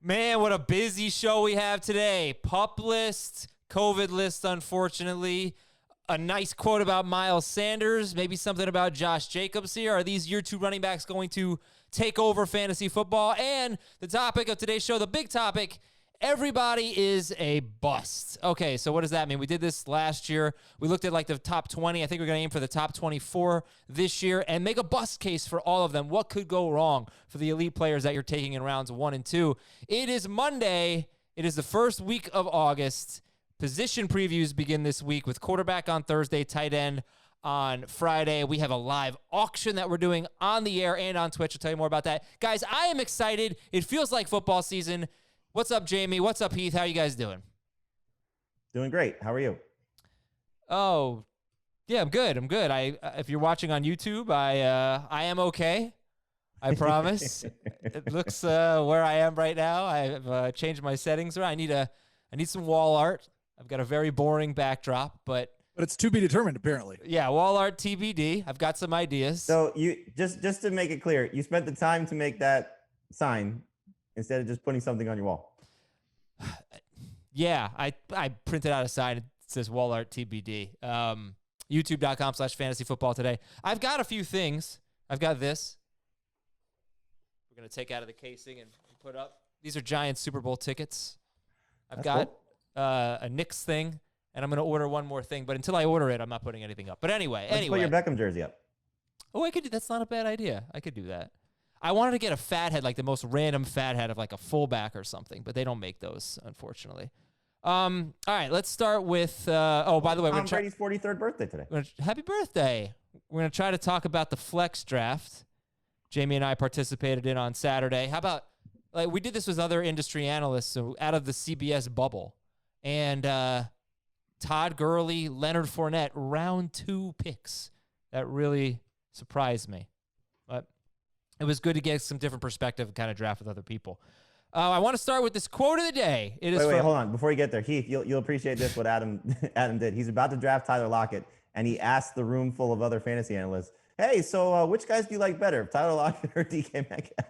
Man, what a busy show we have today. PUP list, COVID list, unfortunately. A nice quote about Miles Sanders, maybe something about Josh Jacobs here. Are these year 2 running backs going to take over fantasy football? And the topic of today's show, the big topic, everybody is a bust. Okay, so what does that mean? We did this last year. We looked at like the top 20. I think we're going to aim for the top 24 this year and make a bust case for all of them. What could go wrong for the elite players that you're taking in rounds 1 and 2? It is Monday. It is the first week of August. Position previews begin this week with quarterback on Thursday, tight end on Friday. We have a live auction that we're doing on the air and on Twitch. I'll tell you more about that. Guys, I am excited. It feels like football season. What's up, Jamie? What's up, Heath? How are you guys doing? Doing great. How are you? Oh, yeah, I'm good. If you're watching on YouTube, I am okay. I promise. It looks where I am right now. I've changed my settings. I need some wall art. I've got a very boring backdrop, but it's to be determined, apparently. Yeah, wall art TBD. I've got some ideas. So you just to make it clear, you spent the time to make that sign instead of just putting something on your wall. Yeah, I printed out a sign. It says wall art TBD. YouTube.com/fantasyfootball today. I've got a few things. I've got this. We're going to take out of the casing and put up. These are Giants Super Bowl tickets. I've got a Knicks thing, and I'm going to order one more thing. But until I order it, I'm not putting anything up. But anyway. Let's put your Beckham jersey up. Oh, I could do. That's not a bad idea. I could do that. I wanted to get a fat head, like the most random fat head of like a fullback or something, but they don't make those, unfortunately. All right, let's start with. By the way, Tom Brady's 43rd birthday today. Happy birthday! We're gonna try to talk about the flex draft. Jamie and I participated in on Saturday. How about we did this with other industry analysts, so out of the CBS bubble, and Todd Gurley, Leonard Fournette, round 2 picks. That really surprised me, but it was good to get some different perspective and kind of draft with other people. I want to start with this quote of the day. It is wait, hold on. Before you get there, Heath, you'll appreciate this, what Adam did. He's about to draft Tyler Lockett, and he asked the room full of other fantasy analysts, hey, so which guys do you like better, Tyler Lockett or DK Metcalf?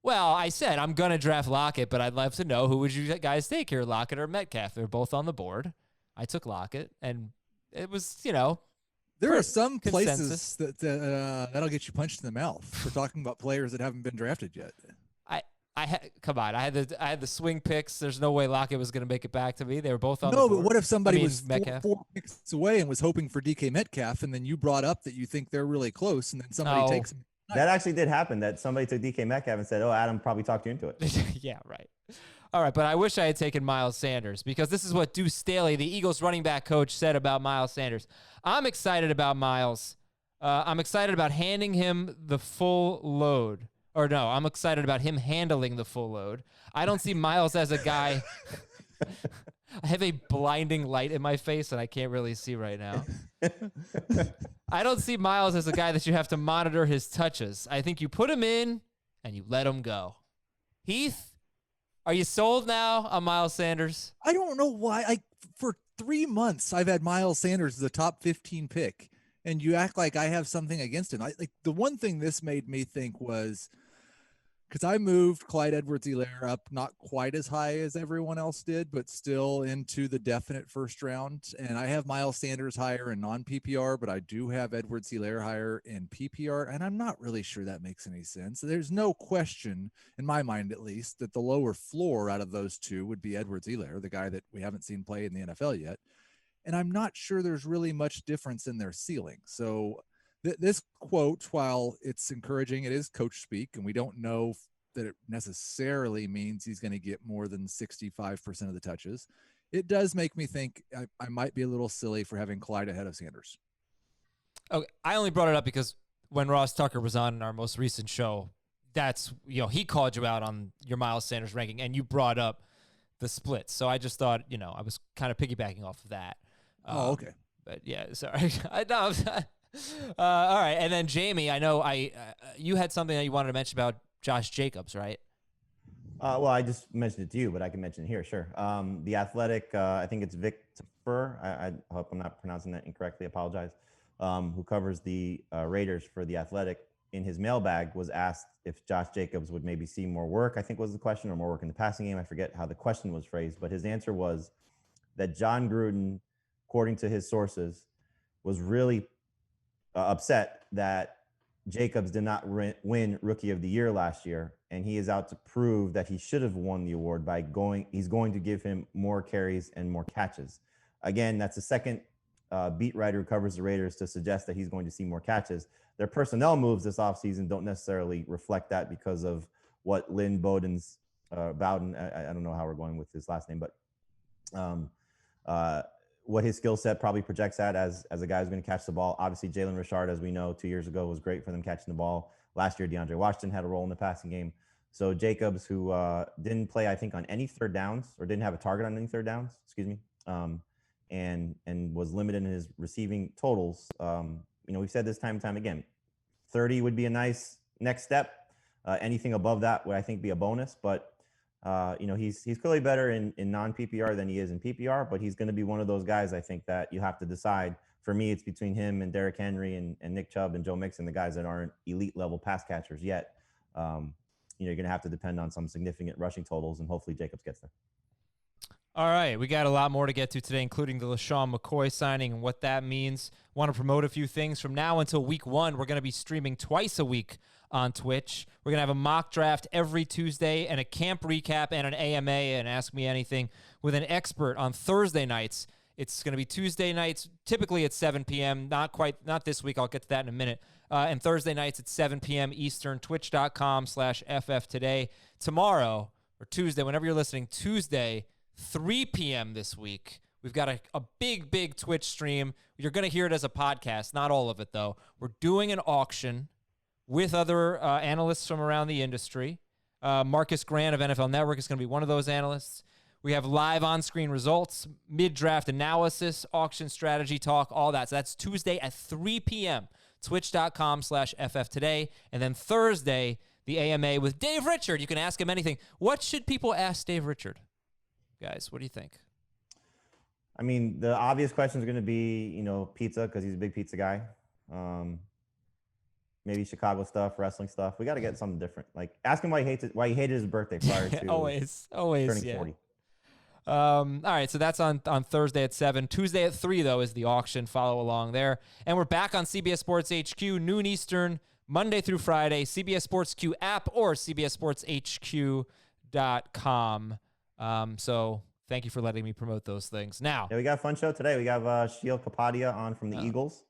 Well, I said I'm going to draft Lockett, but I'd love to know who would you guys take here, Lockett or Metcalf? They're both on the board. I took Lockett, and it was, There are some consensus. places that that'll get you punched in the mouth for talking about players that haven't been drafted yet. Come on. I had the swing picks. There's no way Lockett was going to make it back to me. They were both on the No, board. but what if somebody was Metcalf. four picks away and was hoping for DK Metcalf, and then you brought up that you think they're really close, and then somebody takes him? That actually did happen, that somebody took DK Metcalf and said, oh, Adam probably talked you into it. Yeah, right. All right, but I wish I had taken Miles Sanders, because this is what Deuce Staley, the Eagles running back coach, said about Miles Sanders. I'm excited about Miles. I'm excited about handing him the full load. Or no, I'm excited about him handling the full load. I don't see Miles as a guy. I have a blinding light in my face, and I can't really see right now. I don't see Miles as a guy that you have to monitor his touches. I think you put him in, and you let him go. Heath, are you sold now on Miles Sanders? I don't know why. For 3 months, I've had Miles Sanders as the top 15 pick, and you act like I have something against him. The one thing this made me think was, because I moved Clyde Edwards-Helaire up not quite as high as everyone else did, but still into the definite first round. And I have Miles Sanders higher in non-PPR, but I do have Edwards-Helaire higher in PPR. And I'm not really sure that makes any sense. There's no question, in my mind at least, that the lower floor out of those two would be Edwards-Helaire, the guy that we haven't seen play in the NFL yet. And I'm not sure there's really much difference in their ceiling. So this quote, while it's encouraging, it is coach speak, and we don't know that it necessarily means he's going to get more than 65% of the touches. It does make me think I might be a little silly for having Clyde ahead of Sanders. Okay, I only brought it up because when Ross Tucker was on our most recent show, that's, he called you out on your Miles Sanders ranking, and you brought up the splits. So I just thought, I was kind of piggybacking off of that. Okay. But yeah, sorry. I know. All right. And then Jamie, I know you had something that you wanted to mention about Josh Jacobs, right? Well, I just mentioned it to you, but I can mention it here. Sure. The Athletic, I think it's Victor. I hope I'm not pronouncing that incorrectly. Apologize. Who covers the Raiders for the Athletic, in his mailbag was asked if Josh Jacobs would maybe see more work, I think was the question, or more work in the passing game. I forget how the question was phrased, but his answer was that John Gruden, according to his sources, was really upset that Jacobs did not win Rookie of the Year last year, and he is out to prove that he should have won the award by he's going to give him more carries and more catches. Again, that's the second beat writer who covers the Raiders to suggest that he's going to see more catches. Their personnel moves this offseason don't necessarily reflect that because of what Lynn Bowden's Bowden, I don't know how we're going with his last name, but what his skill set probably projects at as a guy who's going to catch the ball. Obviously, Jalen Richard, as we know, 2 years ago was great for them catching the ball. Last year, DeAndre Washington had a role in the passing game. So Jacobs, who didn't play, I think, on any third downs, or didn't have a target on any third downs, and was limited in his receiving totals. We've said this time and time again, 30 would be a nice next step. Anything above that would, I think, be a bonus. But he's clearly better in non-PPR than he is in PPR, but he's going to be one of those guys, I think, that you have to decide. For me, it's between him and Derrick Henry and Nick Chubb and Joe Mixon, the guys that aren't elite level pass catchers yet. You're going to have to depend on some significant rushing totals, and hopefully Jacobs gets there. All right, we got a lot more to get to today, including the Lesean McCoy signing and what that means. Want to promote a few things. From now until week 1, we're going to be streaming twice a week on Twitch. We're going to have a mock draft every Tuesday and a camp recap and an AMA and Ask Me Anything with an expert on Thursday nights. It's going to be Tuesday nights, typically at 7 p.m. Not this week. I'll get to that in a minute. And Thursday nights at 7 p.m. Eastern, twitch.com/FFtoday. Tomorrow, or Tuesday, whenever you're listening, Tuesday, 3 p.m. this week, we've got a big Twitch stream. You're going to hear it as a podcast, not all of it, though. We're doing an auction with other analysts from around the industry. Marcus Grant of NFL Network is going to be one of those analysts. We have live on-screen results, mid-draft analysis, auction strategy talk, all that. So that's Tuesday at 3 p.m., twitch.com/FFtoday. And then Thursday, the AMA with Dave Richard. You can ask him anything. What should people ask Dave Richard? Guys, what do you think? I mean, the obvious question is going to be, pizza, because he's a big pizza guy. Maybe Chicago stuff, wrestling stuff. We got to get something different. Like, ask him why he hated his birthday prior to always turning yeah. 40. All right, so that's on Thursday at 7. Tuesday at 3, though, is the auction. Follow along there. And we're back on CBS Sports HQ, noon Eastern, Monday through Friday, CBS Sports Q app or cbssportshq.com. So thank you for letting me promote those things. Now, yeah, we got a fun show today. We got Sheil Kapadia on from the Eagles,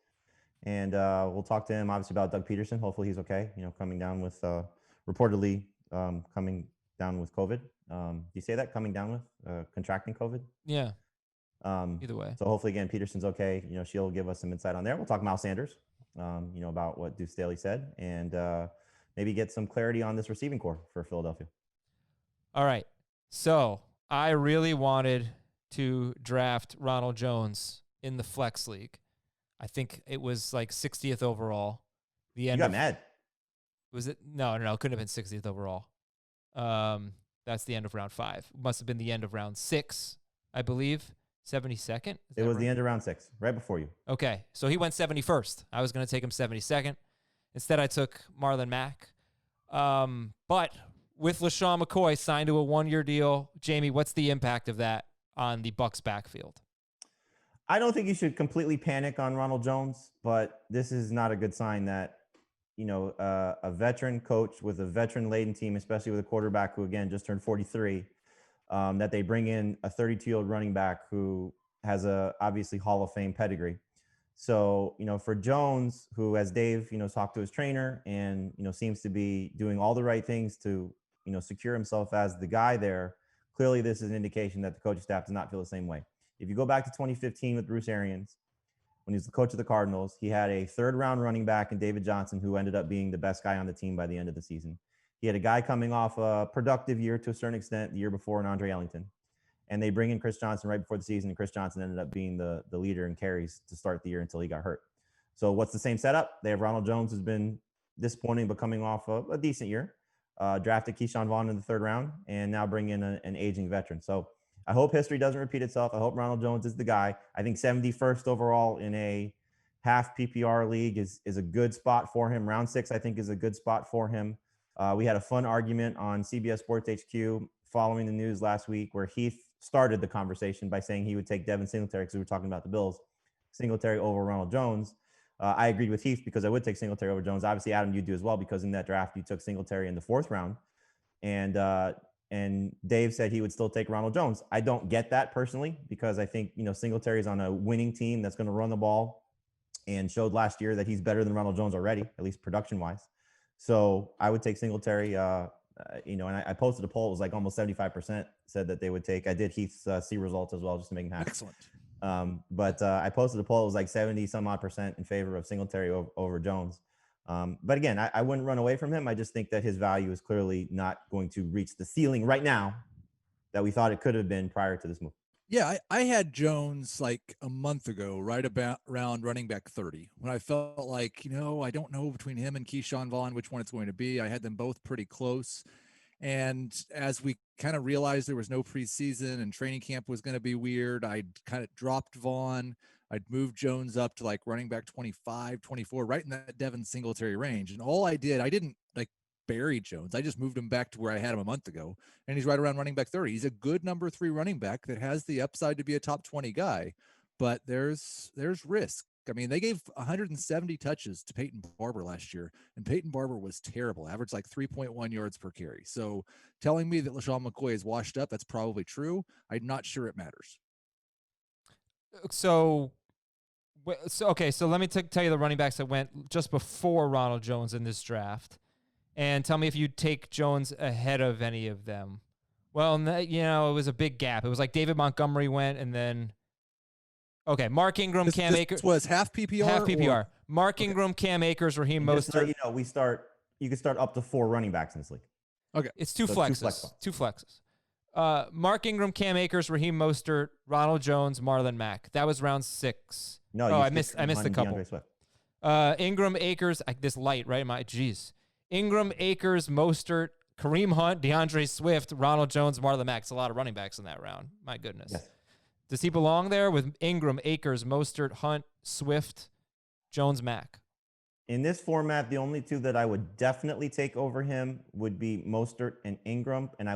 and we'll talk to him obviously about Doug Peterson. Hopefully he's okay. Coming down with reportedly coming down with COVID. Do you say that, coming down with contracting COVID? Yeah. Either way. So hopefully again Peterson's okay. She'll give us some insight on there. We'll talk Miles Sanders. About what Deuce Staley said, and maybe get some clarity on this receiving core for Philadelphia. All right. So I really wanted to draft Ronald Jones in the flex league. I think it was like 60th overall. You got mad. Was it? No. It couldn't have been 60th overall. That's the end of round 5. Must have been the end of round 6, I believe. 72nd? It was right? The end of round 6, right before you. Okay. So he went 71st. I was going to take him 72nd. Instead, I took Marlon Mack. But with Lesean McCoy signed to a 1-year deal, Jamie, what's the impact of that on the Bucs backfield? I don't think you should completely panic on Ronald Jones, but this is not a good sign that, a veteran coach with a veteran-laden team, especially with a quarterback who, again, just turned 43, that they bring in a 32-year-old running back who has a obviously Hall of Fame pedigree. So, for Jones, who, as Dave, talked to his trainer and, seems to be doing all the right things to, secure himself as the guy there, clearly this is an indication that the coaching staff does not feel the same way. If you go back to 2015 with Bruce Arians, when he was the coach of the Cardinals, he had a 3rd-round running back in David Johnson who ended up being the best guy on the team by the end of the season. He had a guy coming off a productive year to a certain extent the year before in Andre Ellington. And they bring in Chris Johnson right before the season, and Chris Johnson ended up being the leader in carries to start the year until he got hurt. So what's the same setup? They have Ronald Jones, who's been disappointing but coming off a decent year. Drafted Keyshawn Vaughn in the 3rd round, and now bring in an aging veteran. So I hope history doesn't repeat itself. I hope Ronald Jones is the guy. I think 71st overall in a half PPR league is a good spot for him. Round 6, I think, is a good spot for him. We had a fun argument on CBS Sports HQ following the news last week where Heath started the conversation by saying he would take Devin Singletary because we were talking about the Bills. Singletary over Ronald Jones. I agreed with Heath because I would take Singletary over Jones. Obviously, Adam, you do as well because in that draft you took Singletary in the 4th round, and Dave said he would still take Ronald Jones. I don't get that personally because I think Singletary is on a winning team that's going to run the ball, and showed last year that he's better than Ronald Jones already, at least production wise. So I would take Singletary. And I posted a poll. It was like almost 75% said that they would take. I did Heath's C results as well, just to make him happy. Excellent. But I posted a poll. It was like 70 some odd % in favor of Singletary over Jones. But again, I wouldn't run away from him. I just think that his value is clearly not going to reach the ceiling right now that we thought it could have been prior to this move. Yeah, I had Jones like a month ago, right about around running back 30, when I felt like, I don't know between him and Keyshawn Vaughn which one it's going to be. I had them both pretty close. And as we kind of realized there was no preseason and training camp was going to be weird, I'd kind of dropped Vaughn. I'd moved Jones up to like running back 25, 24, right in that Devin Singletary range. And all I didn't like bury Jones. I just moved him back to where I had him a month ago, and he's right around running back 30. He's a good number 3 running back that has the upside to be a top 20 guy, but there's risk. I mean, they gave 170 touches to Peyton Barber last year, and Peyton Barber was terrible, averaged like 3.1 yards per carry. So telling me that Lesean McCoy is washed up, that's probably true. I'm not sure it matters. So let me tell you the running backs that went just before Ronald Jones in this draft, and tell me if you take Jones ahead of any of them. Well, it was a big gap. It was like David Montgomery went, and then Mark Ingram, Cam Akers was half PPR. Half PPR. Mark Ingram, Cam Akers, Raheem Mostert. You can start up to 4 running backs in this league. Okay, it's two flexes. Two flexes. Mark Ingram, Cam Akers, Raheem Mostert, Ronald Jones, Marlon Mack. That was round 6. No, I missed a couple. Ingram, Akers, this light, right? Ingram, Akers, Mostert, Kareem Hunt, DeAndre Swift, Ronald Jones, Marlon Mack. It's a lot of running backs in that round. My goodness. Yes. Does he belong there with Ingram, Akers, Mostert, Hunt, Swift, Jones, Mack? In this format, the only 2 that I would definitely take over him would be Mostert and Ingram, and I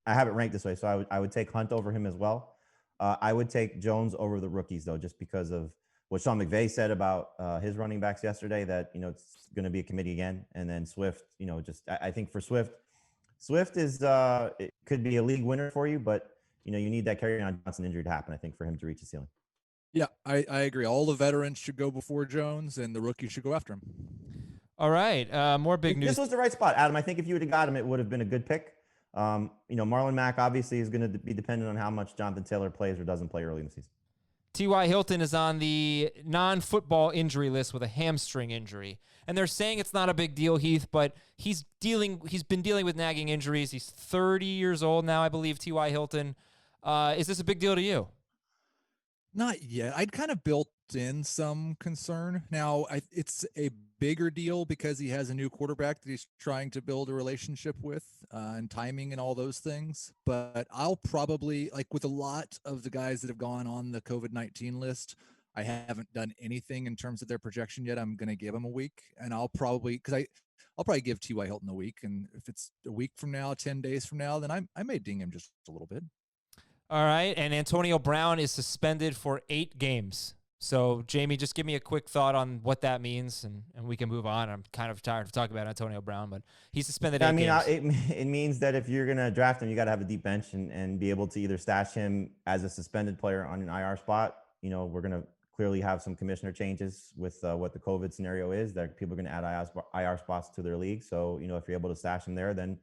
have it ranked this way, so I would take Hunt over him as well. I would take Jones over the rookies, though, just because of what Sean McVay said about his running backs yesterday, that, it's going to be a committee again. And then Swift, I think for Swift is, it could be a league winner for you, but, you need that Kerryon Johnson injury to happen, I think, for him to reach the ceiling. Yeah, I agree. All the veterans should go before Jones, and the rookies should go after him. All right, more big news. This was the right spot, Adam. I think if you would have got him, it would have been a good pick. Marlon Mack obviously is going to be dependent on how much Jonathan Taylor plays or doesn't play early in the season. T.Y. Hilton is on the non-football injury list with a hamstring injury. And they're saying it's not a big deal, Heath, but he's been dealing with nagging injuries. He's 30 years old now, I believe, T.Y. Hilton. Is this a big deal to you? Not yet. I'd kind of built in some concern. Now, it's a bigger deal because he has a new quarterback that he's trying to build a relationship with, and timing and all those things. But I'll probably, like with a lot of the guys that have gone on the COVID-19 list, I haven't done anything in terms of their projection yet. I'm going to give them a week, and I'll probably give T.Y. Hilton a week. And if it's a week from now, 10 days from now, then I may ding him just a little bit. All right, and Antonio Brown is suspended for 8 games. So, Jamie, just give me a quick thought on what that means, and we can move on. I'm kind of tired of talking about Antonio Brown, but he's suspended 8 games. It means that if you're going to draft him, you got to have a deep bench and be able to either stash him as a suspended player on an IR spot. We're going to clearly have some commissioner changes with what the COVID scenario is, that people are going to add IR spots to their league. So, if you're able to stash him there, then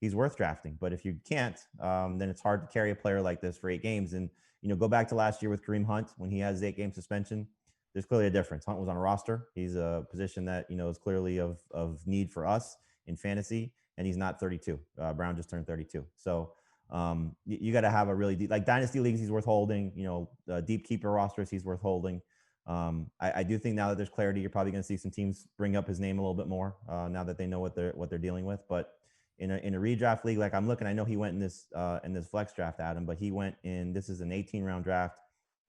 he's worth drafting. But if you can't, then it's hard to carry a player like this for 8 games. And, go back to last year with Kareem Hunt when he has 8-game suspension. There's clearly a difference. Hunt was on a roster. He's a position that, is clearly of need for us in fantasy, and he's not 32. Brown just turned 32. So you got to have a really deep, like dynasty leagues, he's worth holding. Deep keeper rosters, he's worth holding. I do think now that there's clarity, you're probably going to see some teams bring up his name a little bit more now that they know what they're dealing with. But in a redraft league, like I'm looking, I know he went in this flex draft, Adam, but he went in, this is an 18-round draft.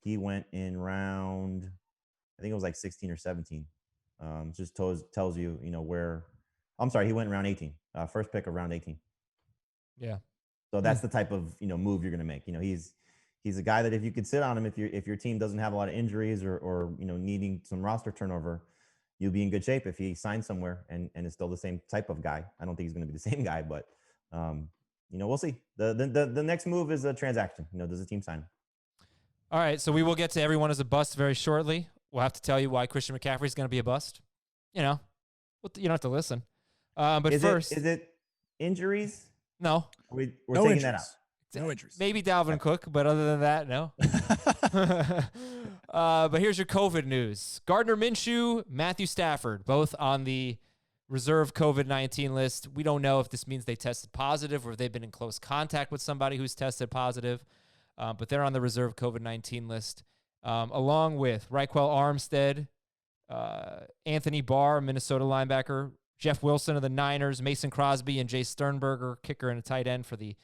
He went in round, I think it was like 16 or 17. Just tells you, where. I'm sorry, he went round 18. First pick of round 18. Yeah. So that's the type of move you're going to make. He's a guy that if you could sit on him, if your team doesn't have a lot of injuries or needing some roster turnover, you'll be in good shape if he signs somewhere and is still the same type of guy. I don't think he's going to be the same guy, but we'll see. The next move is a transaction. Does the team sign him? All right, so we will get to everyone as a bust very shortly. We'll have to tell you why Christian McCaffrey is going to be a bust. You don't have to listen. But is first, is it injuries? No, we're no taking injuries. that out. No injuries. Maybe Dalvin Cook, but other than that, no. But here's your COVID news. Gardner Minshew, Matthew Stafford, both on the reserve COVID-19 list. We don't know if this means they tested positive or if they've been in close contact with somebody who's tested positive, but they're on the reserve COVID-19 list, along with Raquel Armstead, Anthony Barr, Minnesota linebacker, Jeff Wilson of the Niners, Mason Crosby, and Jay Sternberger, kicker and a tight end for the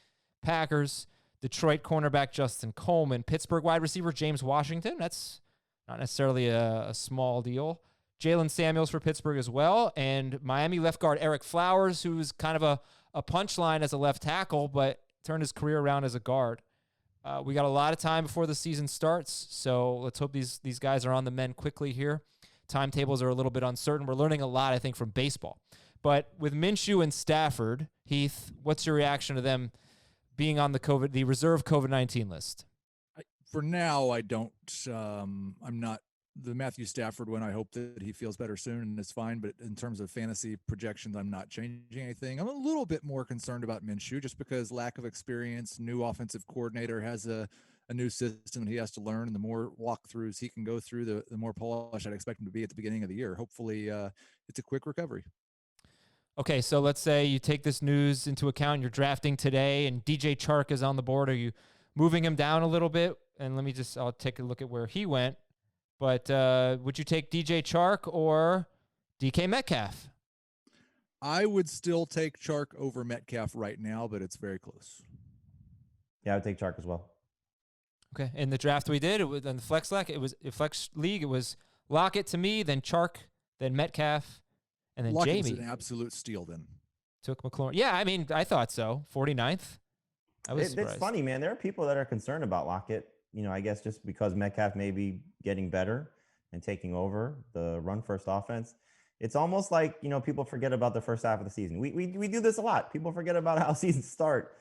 Packers. Detroit cornerback Justin Coleman. Pittsburgh wide receiver James Washington. That's not necessarily a small deal. Jalen Samuels for Pittsburgh as well. And Miami left guard Eric Flowers, who's kind of a punchline as a left tackle, but turned his career around as a guard. We got a lot of time before the season starts, so let's hope these guys are on the mend quickly here. Timetables are a little bit uncertain. We're learning a lot, I think, from baseball. But with Minshew and Stafford, Heath, what's your reaction to them being on the reserve COVID-19 list? For now, I don't. I'm not the Matthew Stafford one. I hope that he feels better soon and is fine. But in terms of fantasy projections, I'm not changing anything. I'm a little bit more concerned about Minshew just because lack of experience, new offensive coordinator has a new system he has to learn. And the more walkthroughs he can go through, the more polished I'd expect him to be at the beginning of the year. Hopefully it's a quick recovery. Okay, so let's say you take this news into account. You're drafting today and DJ Chark is on the board. Are you moving him down a little bit? And I'll take a look at where he went. But would you take DJ Chark or DK Metcalf? I would still take Chark over Metcalf right now, but it's very close. Yeah, I would take Chark as well. Okay, in the draft we did, it was in the flex league, it was Lockett to me, then Chark, then Metcalf, and then Lockett Jamie. Was an absolute steal then. Took McLaurin. Yeah, I mean, I thought so. 49th. I was surprised. It's funny, man. There are people that are concerned about Lockett. I guess just because Metcalf may be getting better and taking over the run-first offense. It's almost like, people forget about the first half of the season. We do this a lot. People forget about how seasons start.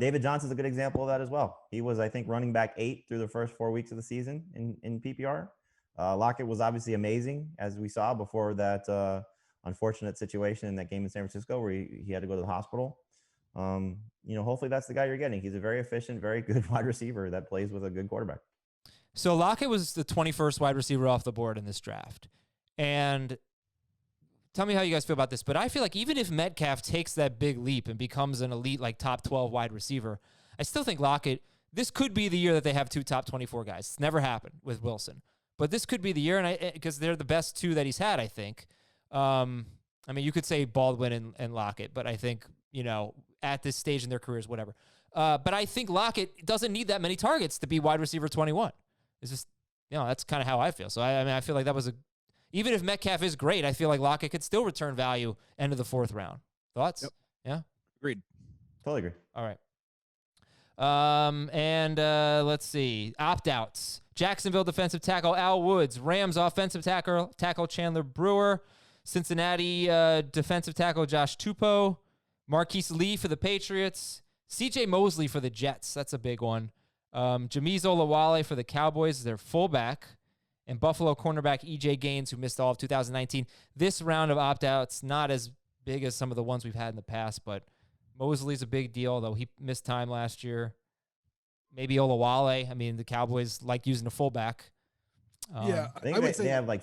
David Johnson's a good example of that as well. He was, I think, running back 8 through the first 4 weeks of the season in PPR. Lockett was obviously amazing, as we saw before that unfortunate situation in that game in San Francisco where he had to go to the hospital. Hopefully that's the guy you're getting. He's a very efficient, very good wide receiver that plays with a good quarterback. So Lockett was the 21st wide receiver off the board in this draft. And tell me how you guys feel about this, but I feel like even if Metcalf takes that big leap and becomes an elite, like top 12 wide receiver, I still think Lockett, this could be the year that they have 2 top 24 guys. It's never happened with Wilson, but this could be the year, and because they're the best 2 that he's had, I think. I mean, you could say Baldwin and Lockett, but I think, at this stage in their careers, whatever. But I think Lockett doesn't need that many targets to be wide receiver 21. It's just, that's kind of how I feel. So, I feel like that was even if Metcalf is great, I feel like Lockett could still return value end of the 4th round. Thoughts? Yep. Yeah? Agreed. Totally agree. All right. Let's see. Opt-outs. Jacksonville defensive tackle Al Woods. Rams offensive tackle Chandler Brewer. Cincinnati defensive tackle Josh Tupou. Marquise Lee for the Patriots. C.J. Mosley for the Jets. That's a big one. Jameez Olawale for the Cowboys, their fullback. And Buffalo cornerback E.J. Gaines, who missed all of 2019. This round of opt-outs, not as big as some of the ones we've had in the past, but Mosley's a big deal, though he missed time last year. Maybe Olawale. I mean, the Cowboys like using a fullback. I think they have like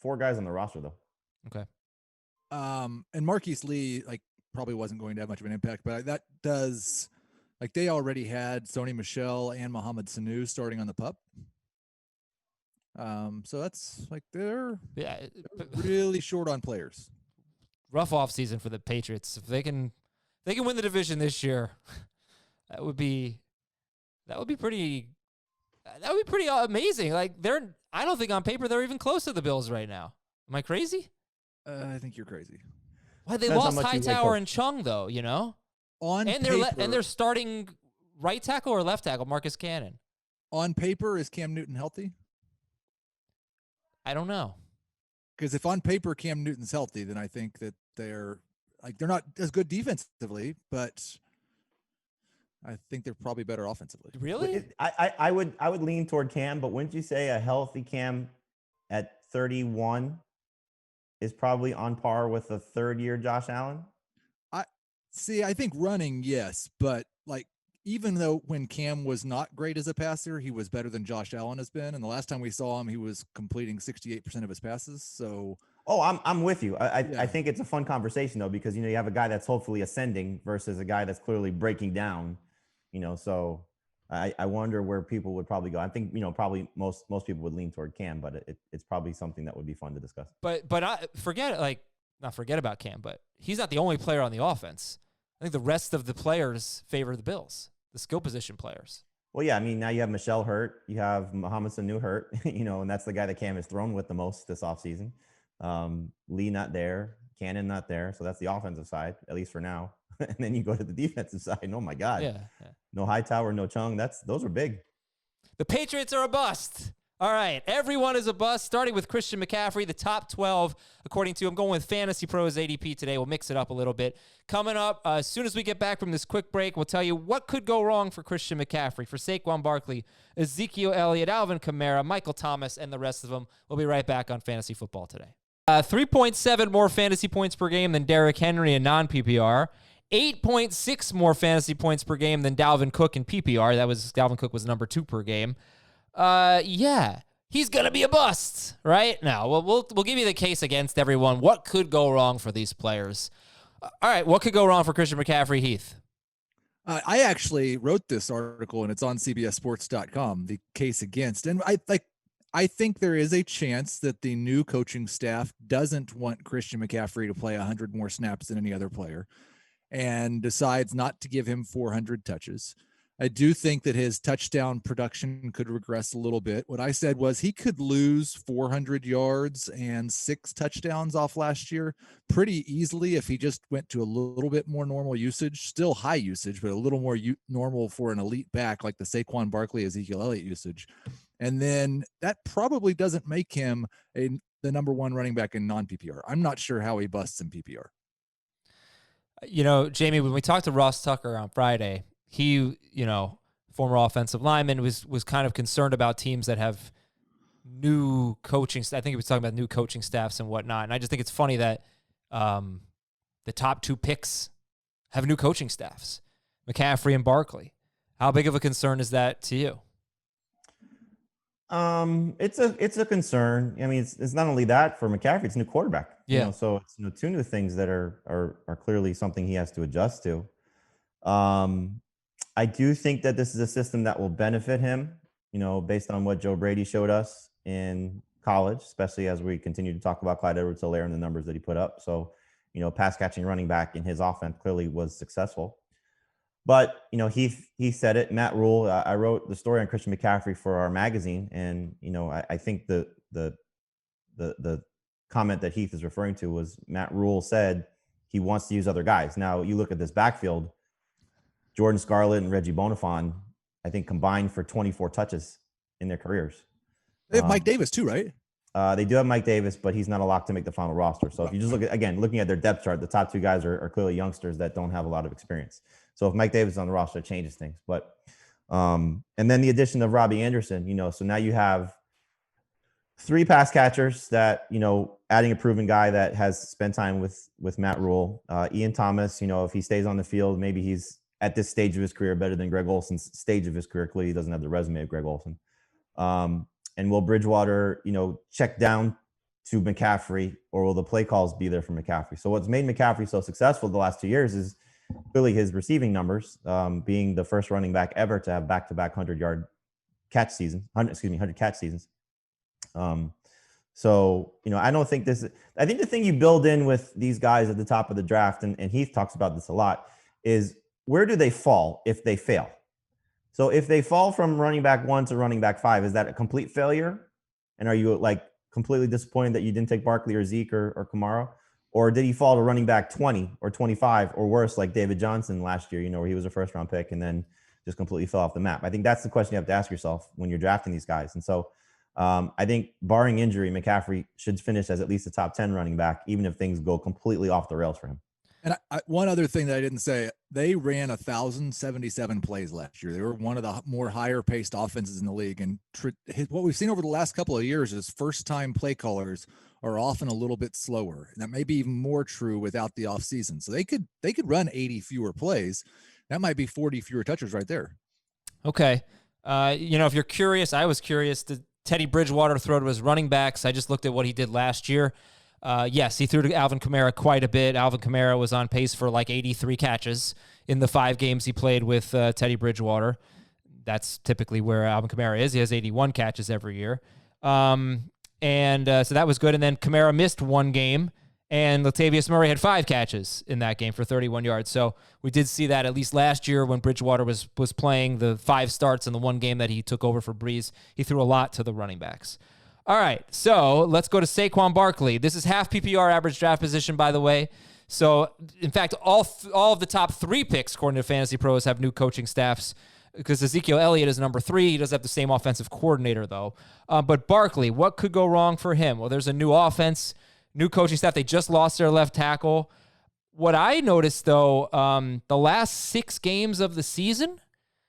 4 guys on the roster, though. Okay. And Marquise Lee, probably wasn't going to have much of an impact, but that does, they already had Sony Michel and Mohamed Sanu starting on the PUP. So that's they're really short on players. Rough offseason for the Patriots. If they can win the division this year, that would be pretty amazing. I don't think on paper they're even close to the Bills right now. Am I crazy? I think you're crazy. Why they Depends how lost much you hate Hightower Coach. and Chung though, you know? On And paper, they're starting right tackle or left tackle, Marcus Cannon. on paper, is Cam Newton healthy? I don't know. Because if on paper Cam Newton's healthy, then I think that they're not as good defensively, but I think they're probably better offensively. Really? I would lean toward Cam, but wouldn't you say a healthy Cam at 31 is probably on par with a third-year Josh Allen? I think running, yes, but like even though when Cam was not great as a passer, he was better than Josh Allen has been. And the last time we saw him, he was completing 68% of his passes. So, I'm with you. I Yeah. think it's a fun conversation though, because you have a guy that's hopefully ascending versus a guy that's clearly breaking down. So I wonder where people would probably go. I think probably most people would lean toward Cam, but it's probably something that would be fun to discuss. But I not forget about Cam, but he's not the only player on the offense. I think the rest of the players favor the Bills, the skill position players. Well, yeah, I mean, now you have Michelle hurt, you have Mohamed Sanu hurt, and that's the guy that Cam has thrown with the most this offseason. Lee not there, Cannon not there, so that's the offensive side, at least for now. And then you go to the defensive side, and oh my God, Yeah. no Hightower, no Chung. Those are big. The Patriots are a bust. All right, everyone is a bust, starting with Christian McCaffrey, the top 12, according to, I'm going with Fantasy Pros ADP today. We'll mix it up a little bit. Coming up, as soon as we get back from this quick break, we'll tell you what could go wrong for Christian McCaffrey, for Saquon Barkley, Ezekiel Elliott, Alvin Kamara, Michael Thomas, and the rest of them. We'll be right back on Fantasy Football Today. 3.7 more fantasy points per game than Derrick Henry in non-PPR. 8.6 more fantasy points per game than Dalvin Cook in PPR. Dalvin Cook was number 2 per game. Yeah, he's going to be a bust, right? Now, we'll give you the case against everyone. What could go wrong for these players? All right, what could go wrong for Christian McCaffrey, Heath? I actually wrote this article, and it's on CBSSports.com, the case against. And I think there is a chance that the new coaching staff doesn't want Christian McCaffrey to play 100 more snaps than any other player and decides not to give him 400 touches. I do think that his touchdown production could regress a little bit. What I said was he could lose 400 yards and 6 touchdowns off last year pretty easily if he just went to a little bit more normal usage, still high usage, but a little more normal for an elite back like the Saquon Barkley, Ezekiel Elliott usage. And then that probably doesn't make him the number 1 running back in non-PPR. I'm not sure how he busts in PPR. Jamie, when we talked to Ross Tucker on Friday, he, former offensive lineman, was kind of concerned about teams that have new coaching. I think he was talking about new coaching staffs and whatnot. And I just think it's funny that the top 2 picks have new coaching staffs, McCaffrey and Barkley. How big of a concern is that to you? It's a concern. I mean, it's not only that for McCaffrey, it's a new quarterback. Yeah. So it's 2 new things that are clearly something he has to adjust to. I do think that this is a system that will benefit him, based on what Joe Brady showed us in college, especially as we continue to talk about Clyde Edwards-Helaire and the numbers that he put up. So, pass catching running back in his offense clearly was successful. But, he said it, Matt Rule, I wrote the story on Christian McCaffrey for our magazine. And, I think the comment that Heath is referring to was Matt Rule said he wants to use other guys. Now you look at this backfield, Jordan Scarlett and Reggie Bonifant, I think combined for 24 touches in their careers. They have Mike Davis too, right? They do have Mike Davis, but he's not a lock to make the final roster. So if you just looking at their depth chart, the top 2 guys are clearly youngsters that don't have a lot of experience. So if Mike Davis is on the roster, it changes things. But and then the addition of Robbie Anderson, so now you have 3 pass catchers that, adding a proven guy that has spent time with Matt Rule. Ian Thomas, if he stays on the field, maybe he's at this stage of his career better than Greg Olson's stage of his career. Clearly, he doesn't have the resume of Greg Olson. And will Bridgewater, check down to McCaffrey, or will the play calls be there for McCaffrey? So what's made McCaffrey so successful the last 2 years is clearly his receiving numbers, being the first running back ever to have back-to-back 100 catch seasons. So, I don't think I think the thing you build in with these guys at the top of the draft, and Heath talks about this a lot, is where do they fall if they fail? So if they fall from running back 1 to running back 5, is that a complete failure? And are you like completely disappointed that you didn't take Barkley or Zeke or Kamara? Or did he fall to running back 20 or 25 or worse, like David Johnson last year, where he was a first round pick and then just completely fell off the map? I think that's the question you have to ask yourself when you're drafting these guys. And so I think barring injury, McCaffrey should finish as at least a top 10 running back, even if things go completely off the rails for him. And one other thing that I didn't say, they ran 1,077 plays last year. They were one of the more higher paced offenses in the league. And what we've seen over the last couple of years is first time play callers are often a little bit slower. And that may be even more true without the offseason. So they could run 80 fewer plays. That might be 40 fewer touches right there. Okay. If you're curious, I was curious. Did Teddy Bridgewater throw to his running backs? I just looked at what he did last year. Yes, he threw to Alvin Kamara quite a bit. Alvin Kamara was on pace for like 83 catches in the 5 games he played with Teddy Bridgewater. That's typically where Alvin Kamara is. He has 81 catches every year. So that was good. And then Kamara missed 1 game, and Latavius Murray had 5 catches in that game for 31 yards. So we did see that at least last year when Bridgewater was playing the 5 starts in the 1 game that he took over for Breeze. He threw a lot to the running backs. All right, so let's go to Saquon Barkley. This is half PPR average draft position, by the way. So, in fact, all of the top 3 picks, according to Fantasy Pros, have new coaching staffs because Ezekiel Elliott is number 3. He doesn't have the same offensive coordinator, though. But Barkley, what could go wrong for him? Well, there's a new offense, new coaching staff. They just lost their left tackle. What I noticed, though, the last 6 games of the season,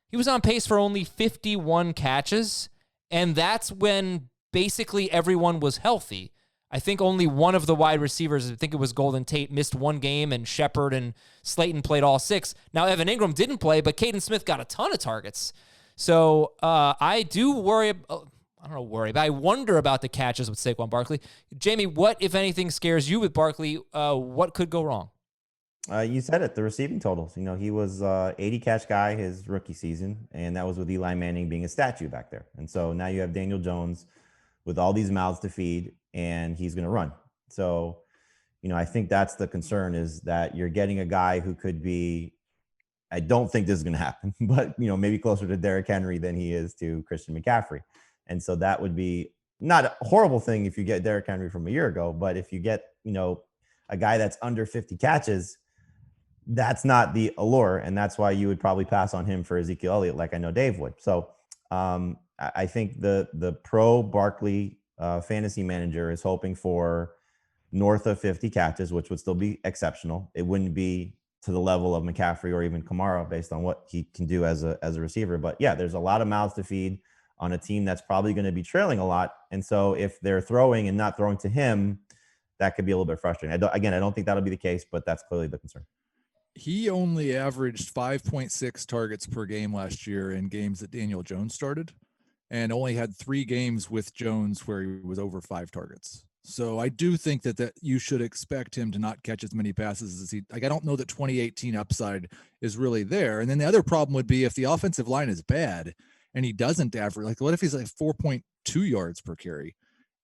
he was on pace for only 51 catches, and that's when basically everyone was healthy. I think only one of the wide receivers, I think it was Golden Tate, missed 1 game, and Shepard and Slayton played all 6. Now, Evan Ingram didn't play, but Caden Smith got a ton of targets. So I do worry, but I wonder about the catches with Saquon Barkley. Jamie, what, if anything, scares you with Barkley? What could go wrong? You said it, the receiving totals. He was 80 catch guy his rookie season, and that was with Eli Manning being a statue back there. And so now you have Daniel Jones with all these mouths to feed, and he's going to run. So, I think that's the concern, is that you're getting a guy who could be, I don't think this is going to happen, but, maybe closer to Derrick Henry than he is to Christian McCaffrey. And so that would be not a horrible thing if you get Derrick Henry from a year ago, but if you get, a guy that's under 50 catches, that's not the allure. And that's why you would probably pass on him for Ezekiel Elliott, like I know Dave would. So, I think the pro Barkley fantasy manager is hoping for north of 50 catches, which would still be exceptional. It wouldn't be to the level of McCaffrey or even Kamara based on what he can do as a receiver. But yeah, there's a lot of mouths to feed on a team that's probably going to be trailing a lot. And so if they're throwing and not throwing to him, that could be a little bit frustrating. I don't think that'll be the case, but that's clearly the concern. He only averaged 5.6 targets per game last year in games that Daniel Jones started, and only had 3 games with Jones where he was over 5 targets. So I do think that you should expect him to not catch as many passes as I don't know that 2018 upside is really there. And then the other problem would be if the offensive line is bad and he doesn't average, what if he's like 4.2 yards per carry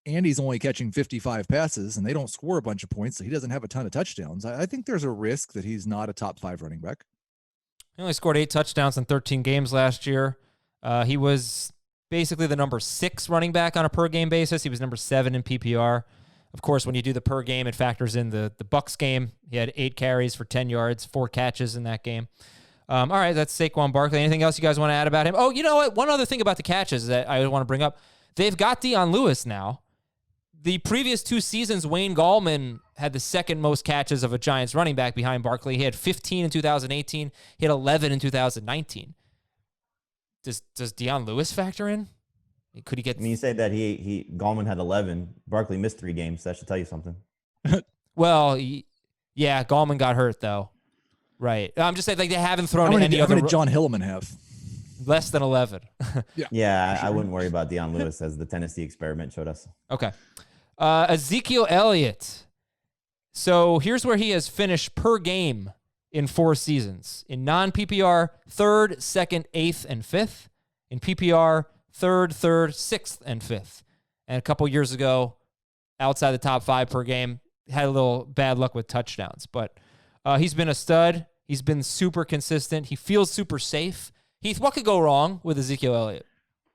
and he's only catching 55 passes and they don't score a bunch of points, so he doesn't have a ton of touchdowns? I think there's a risk that he's not a top 5 running back. He only scored 8 touchdowns in 13 games last year. He was basically the number 6 running back on a per game basis. He was number 7 in PPR. Of course, when you do the per game, it factors in the Bucs game. He had 8 carries for 10 yards, 4 catches in that game. All right, that's Saquon Barkley. Anything else you guys want to add about him? Oh, you know what? One other thing about the catches that I want to bring up. They've got Dion Lewis now. The previous 2 seasons, Wayne Gallman had the second most catches of a Giants running back behind Barkley. He had 15 in 2018. He had 11 in 2019. Does Dion Lewis factor in? Could he get? You say that he Gallman had 11. Barkley missed 3 games. That should tell you something. Well, yeah, Gallman got hurt though. Right. I'm just saying, like, they haven't thrown any other. How many did John Hillman have? Less than 11. Yeah, sure. I wouldn't worry about Dion Lewis, as the Tennessee experiment showed us. Okay. Ezekiel Elliott. So here's where he has finished per game in 4 seasons. In non-PPR, 3rd, 2nd, 8th, and 5th. In PPR, 3rd, 6th, and 5th. And a couple years ago, outside the top 5 per game, had a little bad luck with touchdowns. But he's been a stud. He's been super consistent. He feels super safe. Heath, what could go wrong with Ezekiel Elliott?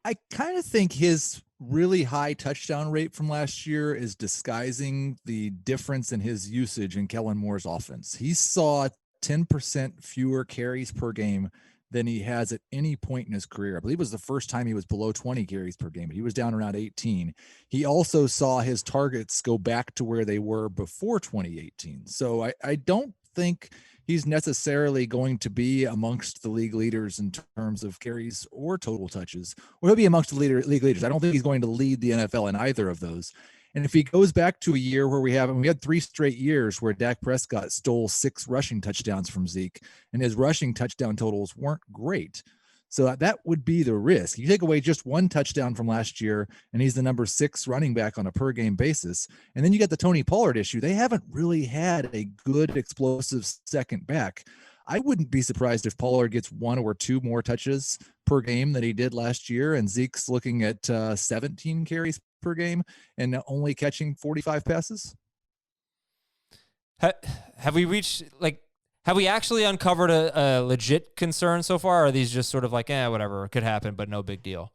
I kind of think his really high touchdown rate from last year is disguising the difference in his usage in Kellen Moore's offense. He saw 10% fewer carries per game than he has at any point in his career. I believe it was the first time he was below 20 carries per game, but he was down around 18. He also saw his targets go back to where they were before 2018. So I don't think he's necessarily going to be amongst the league leaders in terms of carries or total touches, or he'll be amongst the league leaders. I don't think he's going to lead the NFL in either of those. And if he goes back to a year where we had 3 straight years where Dak Prescott stole 6 rushing touchdowns from Zeke, and his rushing touchdown totals weren't great. So that would be the risk. You take away just 1 touchdown from last year, and he's the number 6 running back on a per game basis. And then you get the Tony Pollard issue. They haven't really had a good explosive second back. I wouldn't be surprised if Pollard gets 1 or 2 more touches per game than he did last year, and Zeke's looking at 17 carries per game and only catching 45 passes. Have we actually uncovered a legit concern so far? Or are these just sort of like, whatever, it could happen, but no big deal?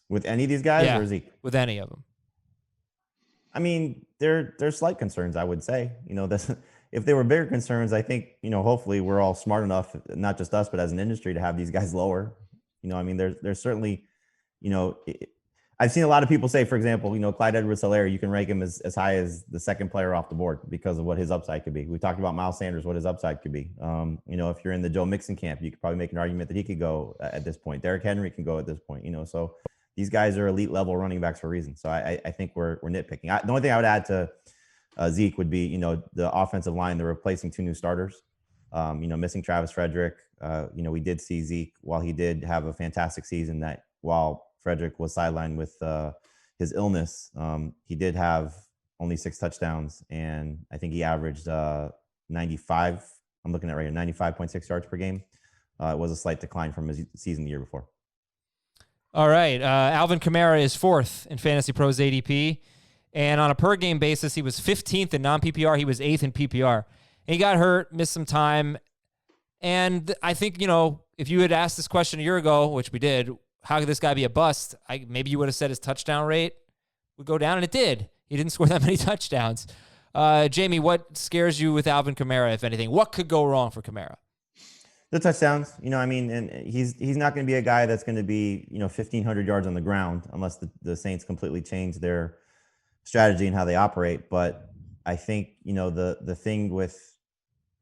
With any of these guys, or Zeke? With any of them. I mean, they're slight concerns, I would say. If they were bigger concerns, I think, hopefully we're all smart enough, not just us, but as an industry, to have these guys lower. There's certainly, I've seen a lot of people say, for example, Clyde Edwards-Helaire, you can rank him as high as the second player off the board because of what his upside could be. We talked about Miles Sanders, what his upside could be. If you're in the Joe Mixon camp, you could probably make an argument that he could go at this point. Derrick Henry can go at this point, so these guys are elite level running backs for a reason. So I think we're nitpicking. The only thing I would add to Zeke would be, the offensive line, they're replacing 2 new starters, missing Travis Frederick. We did see Zeke, while he did have a fantastic season, that while Frederick was sidelined with his illness, he did have only 6 touchdowns, and I think he averaged 95. I'm looking at right here, 95.6 yards per game. It was a slight decline from his season the year before. All right. Alvin Kamara is 4th in Fantasy Pros ADP. And on a per game basis, he was 15th in non-PPR. He was 8th in PPR. And he got hurt, missed some time. And I think, if you had asked this question a year ago, which we did, how could this guy be a bust? Maybe you would have said his touchdown rate would go down, and it did. He didn't score that many touchdowns. Jamie, what scares you with Alvin Kamara, if anything? What could go wrong for Kamara? The touchdowns, and he's not going to be a guy that's going to be, 1,500 yards on the ground unless the Saints completely change their strategy and how they operate. But I think, the thing with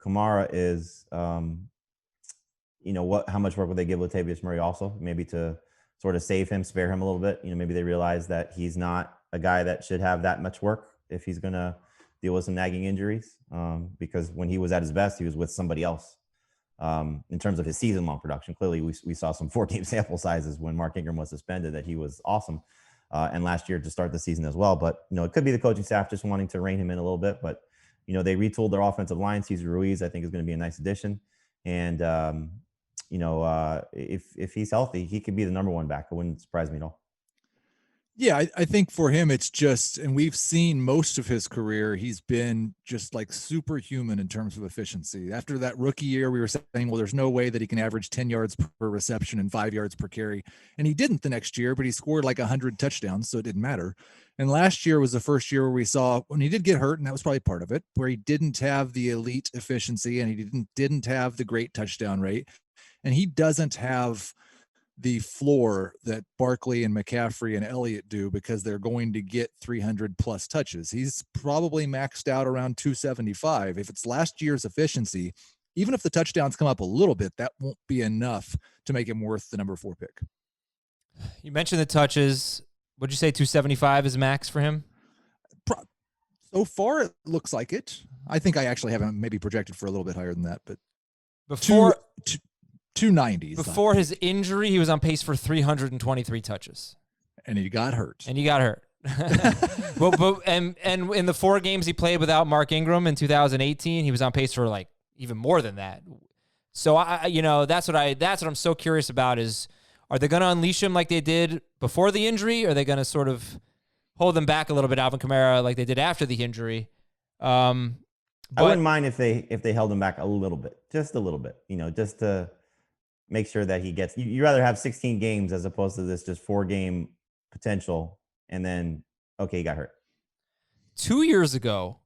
Kamara is, how much work would they give Latavius Murray also, maybe to sort of save him, spare him a little bit. Maybe they realize that he's not a guy that should have that much work if he's going to deal with some nagging injuries, because when he was at his best, he was with somebody else. In terms of his season-long production, clearly we saw some 4-game sample sizes when Mark Ingram was suspended that he was awesome, and last year to start the season as well. But, it could be the coaching staff just wanting to rein him in a little bit. But, they retooled their offensive line. Cesar Ruiz, I think, is going to be a nice addition. And, if he's healthy, he could be the number 1 back. It wouldn't surprise me at all. Yeah, I think for him, it's just, and we've seen most of his career, he's been just like superhuman in terms of efficiency. After that rookie year, we were saying, well, there's no way that he can average 10 yards per reception and 5 yards per carry. And he didn't the next year, but he scored like 100 touchdowns, so it didn't matter. And last year was the first year where we saw, when he did get hurt, and that was probably part of it, where he didn't have the elite efficiency and he didn't have the great touchdown rate. And he doesn't have the floor that Barkley and McCaffrey and Elliott do, because they're going to get 300 plus touches. He's probably maxed out around 275. If it's last year's efficiency, even if the touchdowns come up a little bit, that won't be enough to make him worth the number 4 pick. You mentioned the touches. Would you say 275 is max for him? So far, it looks like it. I think I actually have him maybe projected for a little bit higher than that, but before 290. Before his injury, he was on pace for 323 touches. And he got hurt. And in the 4 games he played without Mark Ingram in 2018, he was on pace for like even more than that. So that's what I'm so curious about is, are they going to unleash him like they did before the injury? Or are they going to sort of hold them back a little bit, Alvin Kamara, like they did after the injury? I wouldn't mind if they held him back a little bit, just a little bit, just to make sure that he gets. You'd rather have 16 games as opposed to this just 4-game potential and then, okay, he got hurt. 2 years ago,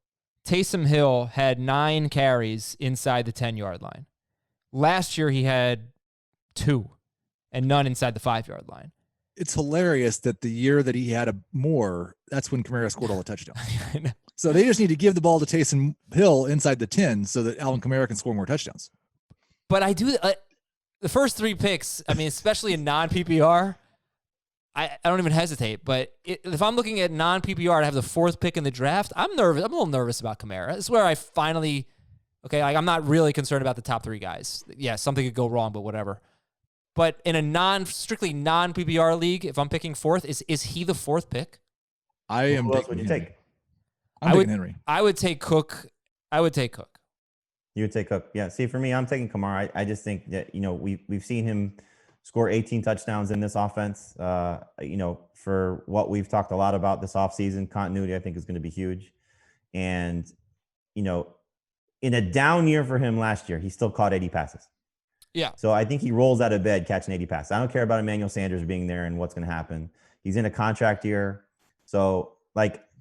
Taysom Hill had 9 carries inside the 10-yard line. Last year, he had 2 and none inside the 5-yard line. It's hilarious that the year that he had more, that's when Kamara scored all the touchdowns. So they just need to give the ball to Taysom Hill inside the 10 so that Alvin Kamara can score more touchdowns. But I do the first 3 picks, I mean, especially in non-PPR, I don't even hesitate. But if I'm looking at non-PPR and I have the 4th pick in the draft, I'm nervous. I'm a little nervous about Kamara. This is where I finally, like I'm not really concerned about the top 3 guys. Yeah, something could go wrong, but whatever. But in a strictly non-PPR league, if I'm picking 4th, is he the 4th pick? I am. Who else would you take? I'm taking Henry. I would take Cook. You would take Cook. Yeah. See, for me, I'm taking Kamara. I just think that, we've seen him score 18 touchdowns in this offense. For what we've talked a lot about this offseason, continuity, I think, is going to be huge. And, in a down year for him last year, he still caught 80 passes. Yeah. So I think he rolls out of bed catching 80 passes. I don't care about Emmanuel Sanders being there and what's going to happen. He's in a contract year. So,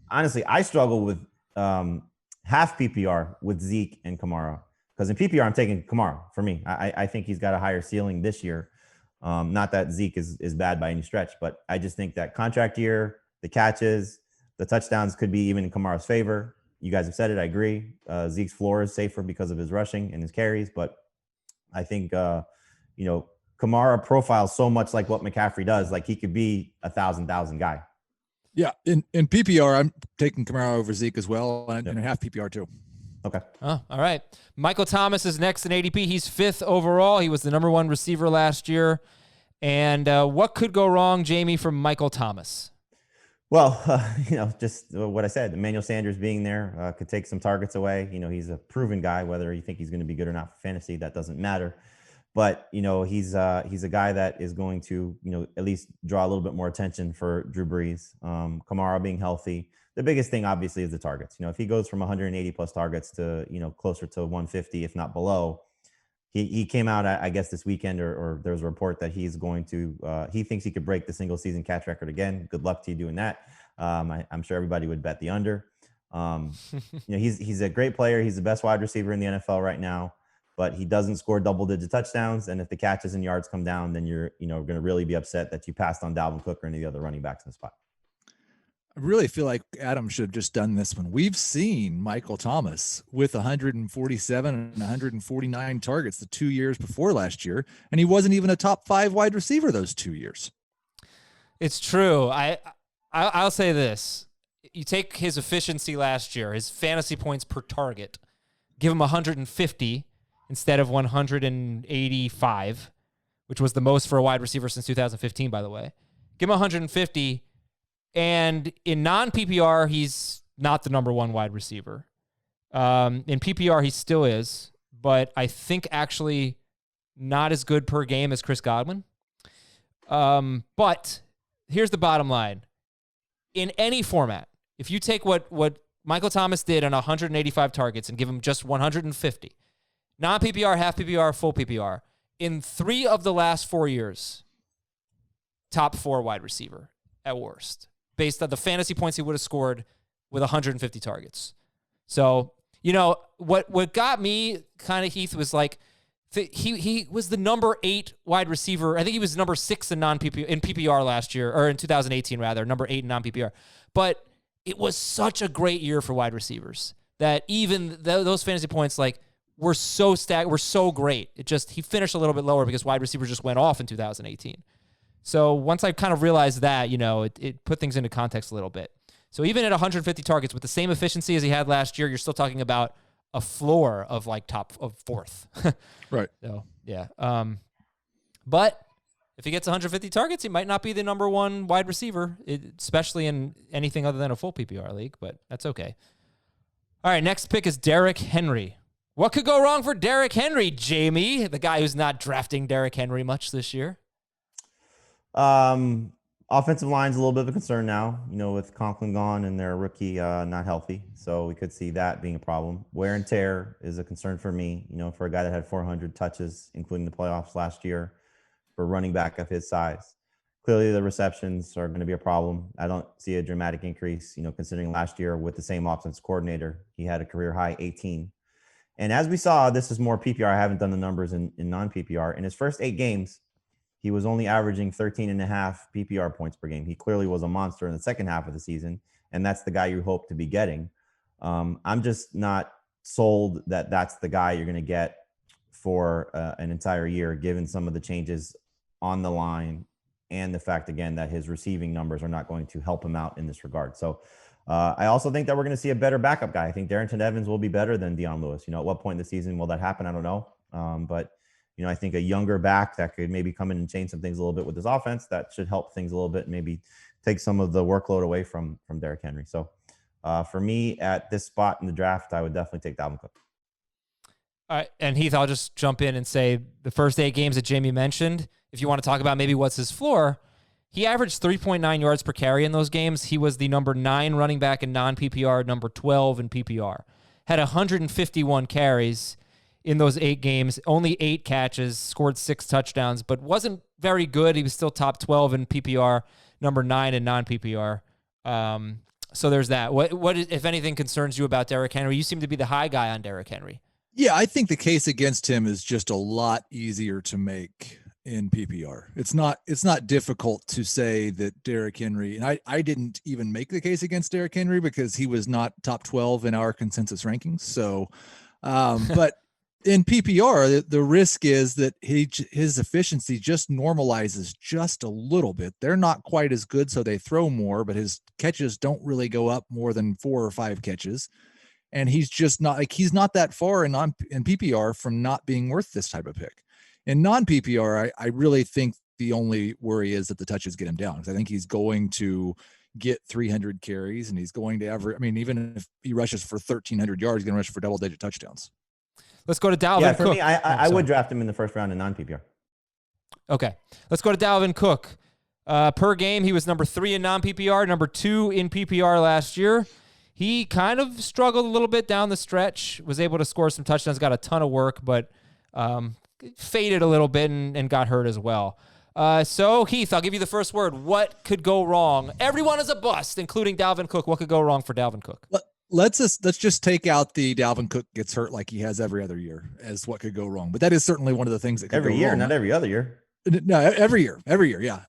honestly, I struggle with half PPR with Zeke and Kamara. Because in PPR, I'm taking Kamara for me. I think he's got a higher ceiling this year. Not that Zeke is bad by any stretch, but I just think that contract year, the catches, the touchdowns could be even in Kamara's favor. You guys have said it. I agree. Zeke's floor is safer because of his rushing and his carries, but I think, Kamara profiles so much like what McCaffrey does. Like he could be a 1,000 guy. Yeah. In PPR, I'm taking Kamara over Zeke as well. And in half PPR too. Okay. Oh, all right. Michael Thomas is next in ADP. He's 5th overall. He was the number 1 receiver last year. And what could go wrong, Jamie, from Michael Thomas? Well, just what I said, Emmanuel Sanders being there could take some targets away. He's a proven guy. Whether you think he's going to be good or not for fantasy, that doesn't matter. But, he's a guy that is going to, at least draw a little bit more attention for Drew Brees. Kamara being healthy. The biggest thing, obviously, is the targets. If he goes from 180 plus targets to, closer to 150, if not below, he came out, I guess, this weekend, or there was a report that he's going to, he thinks he could break the single season catch record again. Good luck to you doing that. I'm sure everybody would bet the under. He's a great player. He's the best wide receiver in the NFL right now, but he doesn't score double-digit touchdowns. And if the catches and yards come down, then you're, going to really be upset that you passed on Dalvin Cook or any of the other running backs in the spot. I really feel like Adam should have just done this one. We've seen Michael Thomas with 147 and 149 targets the 2 years before last year, and he wasn't even a top 5 wide receiver those 2 years. It's true. I'll say this. You take his efficiency last year, his fantasy points per target, give him 150 instead of 185, which was the most for a wide receiver since 2015, by the way. Give him 150. And in non-PPR, he's not the number 1 wide receiver. In PPR, he still is, but I think actually not as good per game as Chris Godwin. But here's the bottom line. In any format, if you take what Michael Thomas did on 185 targets and give him just 150, non-PPR, half PPR, full PPR, in 3 of the last 4 years, top 4 wide receiver at worst, based on the fantasy points he would have scored with 150 targets. So, what got me kind of, Heath, was like, he was the number 8 wide receiver. I think he was number 6 in PPR last year, or in 2018 rather, number 8 in non-PPR. But it was such a great year for wide receivers that even those fantasy points were so were so great. He finished a little bit lower because wide receivers just went off in 2018. So once I kind of realized that, it put things into context a little bit. So even at 150 targets with the same efficiency as he had last year, you're still talking about a floor of top of 4th. Right. So yeah. But if he gets 150 targets, he might not be the number 1 wide receiver, especially in anything other than a full PPR league, but that's okay. All right. Next pick is Derrick Henry. What could go wrong for Derrick Henry, Jamie, the guy who's not drafting Derrick Henry much this year? Offensive line's a little bit of a concern now, with Conklin gone and their rookie not healthy. So we could see that being a problem. Wear and tear is a concern for me, for a guy that had 400 touches, including the playoffs last year, for a running back of his size. Clearly, the receptions are going to be a problem. I don't see a dramatic increase, considering last year with the same offense coordinator, he had a career high 18. And as we saw, this is more PPR. I haven't done the numbers in non-PPR. In his first 8 games, he was only averaging 13.5 PPR points per game. He clearly was a monster in the second half of the season, and that's the guy you hope to be getting. I'm just not sold that that's the guy you're going to get for an entire year, given some of the changes on the line and the fact, again, that his receiving numbers are not going to help him out in this regard. So I also think that we're going to see a better backup guy. I think Darrington Evans will be better than Dion Lewis. At what point in the season will that happen? I don't know. But I think a younger back that could maybe come in and change some things a little bit with his offense, that should help things a little bit, and maybe take some of the workload away from Derrick Henry. So for me at this spot in the draft, I would definitely take Dalvin Cook. All right, and Heath, I'll just jump in and say the first 8 games that Jamie mentioned, if you want to talk about maybe what's his floor, he averaged 3.9 yards per carry in those games. He was the number 9 running back in non-PPR, number 12 in PPR. Had 151 carries in those 8 games, only 8 catches, scored 6 touchdowns, but wasn't very good. He was still top 12 in PPR, number 9 in non-PPR. So there's that. What if anything concerns you about Derrick Henry? You seem to be the high guy on Derrick Henry. Yeah, I think the case against him is just a lot easier to make in PPR. It's not difficult to say that Derrick Henry, and I didn't even make the case against Derrick Henry because he was not top 12 in our consensus rankings. So, but in PPR, the risk is that his efficiency just normalizes just a little bit. They're not quite as good, so they throw more, but his catches don't really go up more than 4 or 5 catches. And he's just not he's not that far in PPR from not being worth this type of pick. In non-PPR, I really think the only worry is that the touches get him down, because I think he's going to get 300 carries and he's going to even if he rushes for 1,300 yards, he's going to rush for double-digit touchdowns. Let's go to Dalvin Yeah, for Cook. me, I would draft him in the first round in non-PPR. Okay. Let's go to Dalvin Cook. Per game, he was number 3 in non-PPR, number 2 in PPR last year. He kind of struggled a little bit down the stretch, was able to score some touchdowns, got a ton of work, but faded a little bit and got hurt as well. So, Heath, I'll give you the first word. What could go wrong? Everyone is a bust, including Dalvin Cook. What could go wrong for Dalvin Cook? Let's just take out the Dalvin Cook gets hurt like he has every other year as what could go wrong. But that is certainly one of the things that could every go year, wrong. not every other year. No, every year. Yeah.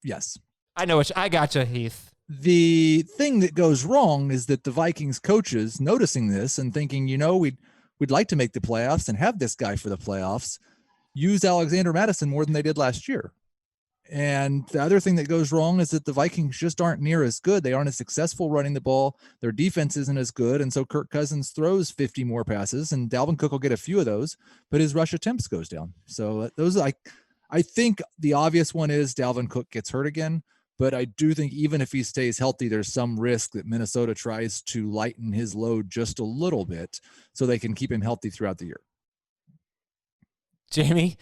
Yes. I know I gotcha, Heath. The thing that goes wrong is that the Vikings coaches noticing this and thinking, we'd like to make the playoffs and have this guy for the playoffs, use Alexander Mattison more than they did last year. And the other thing that goes wrong is that the Vikings just aren't near as good. They aren't as successful running the ball. Their defense isn't as good. And so Kirk Cousins throws 50 more passes and Dalvin Cook will get a few of those, but his rush attempts goes down. So I think the obvious one is Dalvin Cook gets hurt again. But I do think even if he stays healthy, there's some risk that Minnesota tries to lighten his load just a little bit so they can keep him healthy throughout the year. Jamie,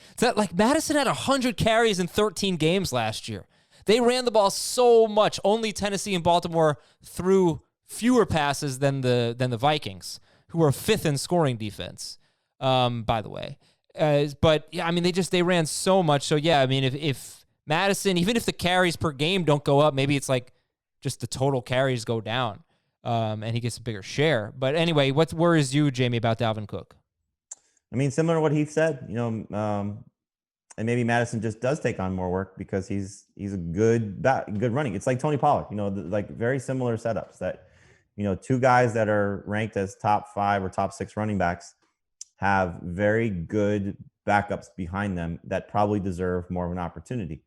Madison had 100 carries in 13 games last year. They ran the ball so much. Only Tennessee and Baltimore threw fewer passes than the Vikings, who are 5th in scoring defense, by the way. But yeah, they ran so much. So yeah, if Madison, even if the carries per game don't go up, maybe it's just the total carries go down, and he gets a bigger share. But anyway, what worries you, Jamie, about Dalvin Cook? Similar to what Heath said, and maybe Madison just does take on more work because he's a good running. It's like Tony Pollard, very similar setups that, 2 guys that are ranked as top 5 or top 6 running backs have very good backups behind them that probably deserve more of an opportunity.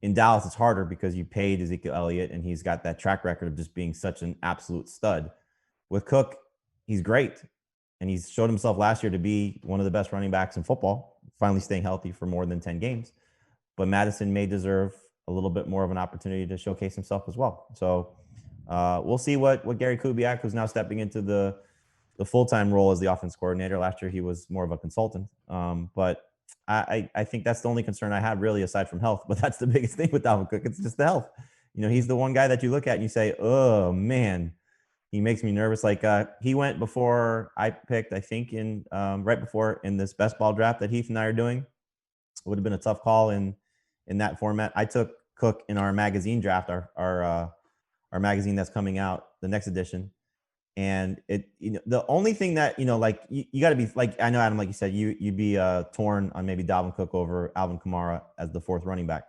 In Dallas, it's harder because you paid Ezekiel Elliott and he's got that track record of just being such an absolute stud. With Cook, he's great. And he's showed himself last year to be one of the best running backs in football, finally staying healthy for more than 10 games. But Madison may deserve a little bit more of an opportunity to showcase himself as well. So we'll see what Gary Kubiak, who's now stepping into the full-time role as the offense coordinator. Last year, he was more of a consultant. But I think that's the only concern I have really aside from health. But that's the biggest thing with Dalvin Cook. It's just the health. He's the one guy that you look at and you say, oh, man. He makes me nervous. He went before I picked, I think, right before in this best ball draft that Heath and I are doing. It would have been a tough call in in that format. I took Cook in our magazine draft, our magazine that's coming out, the next edition. And the only thing that, like you got to be like, I know, Adam, like you said, you'd be torn on maybe Dalvin Cook over Alvin Kamara as the fourth running back.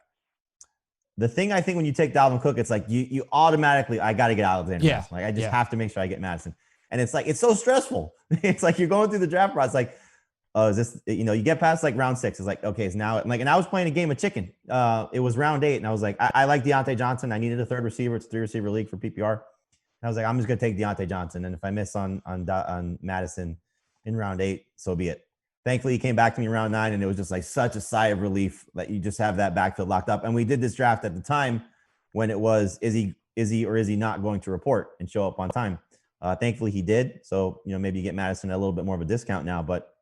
The thing I think when you take Dalvin Cook, it's like you automatically, I got to get Alexander. Yeah. Madison. Like I just have to make sure I get Madison. And it's like, it's so stressful. It's like you're going through the draft process. Like, oh, is this, you get past like round 6. It's like, okay, it's now like, and I was playing a game of chicken. It was round 8. And I was like, I like Deontay Johnson. I needed a third receiver. It's a 3-receiver league for PPR. I was like, I'm just going to take Deontay Johnson. And if I miss on Madison in round 8, so be it. Thankfully, he came back to me in round 9, and it was just like such a sigh of relief that you just have that backfield locked up. And we did this draft at the time when it was, is he or is he not going to report and show up on time? Thankfully, he did. So, maybe you get Madison at a little bit more of a discount now, but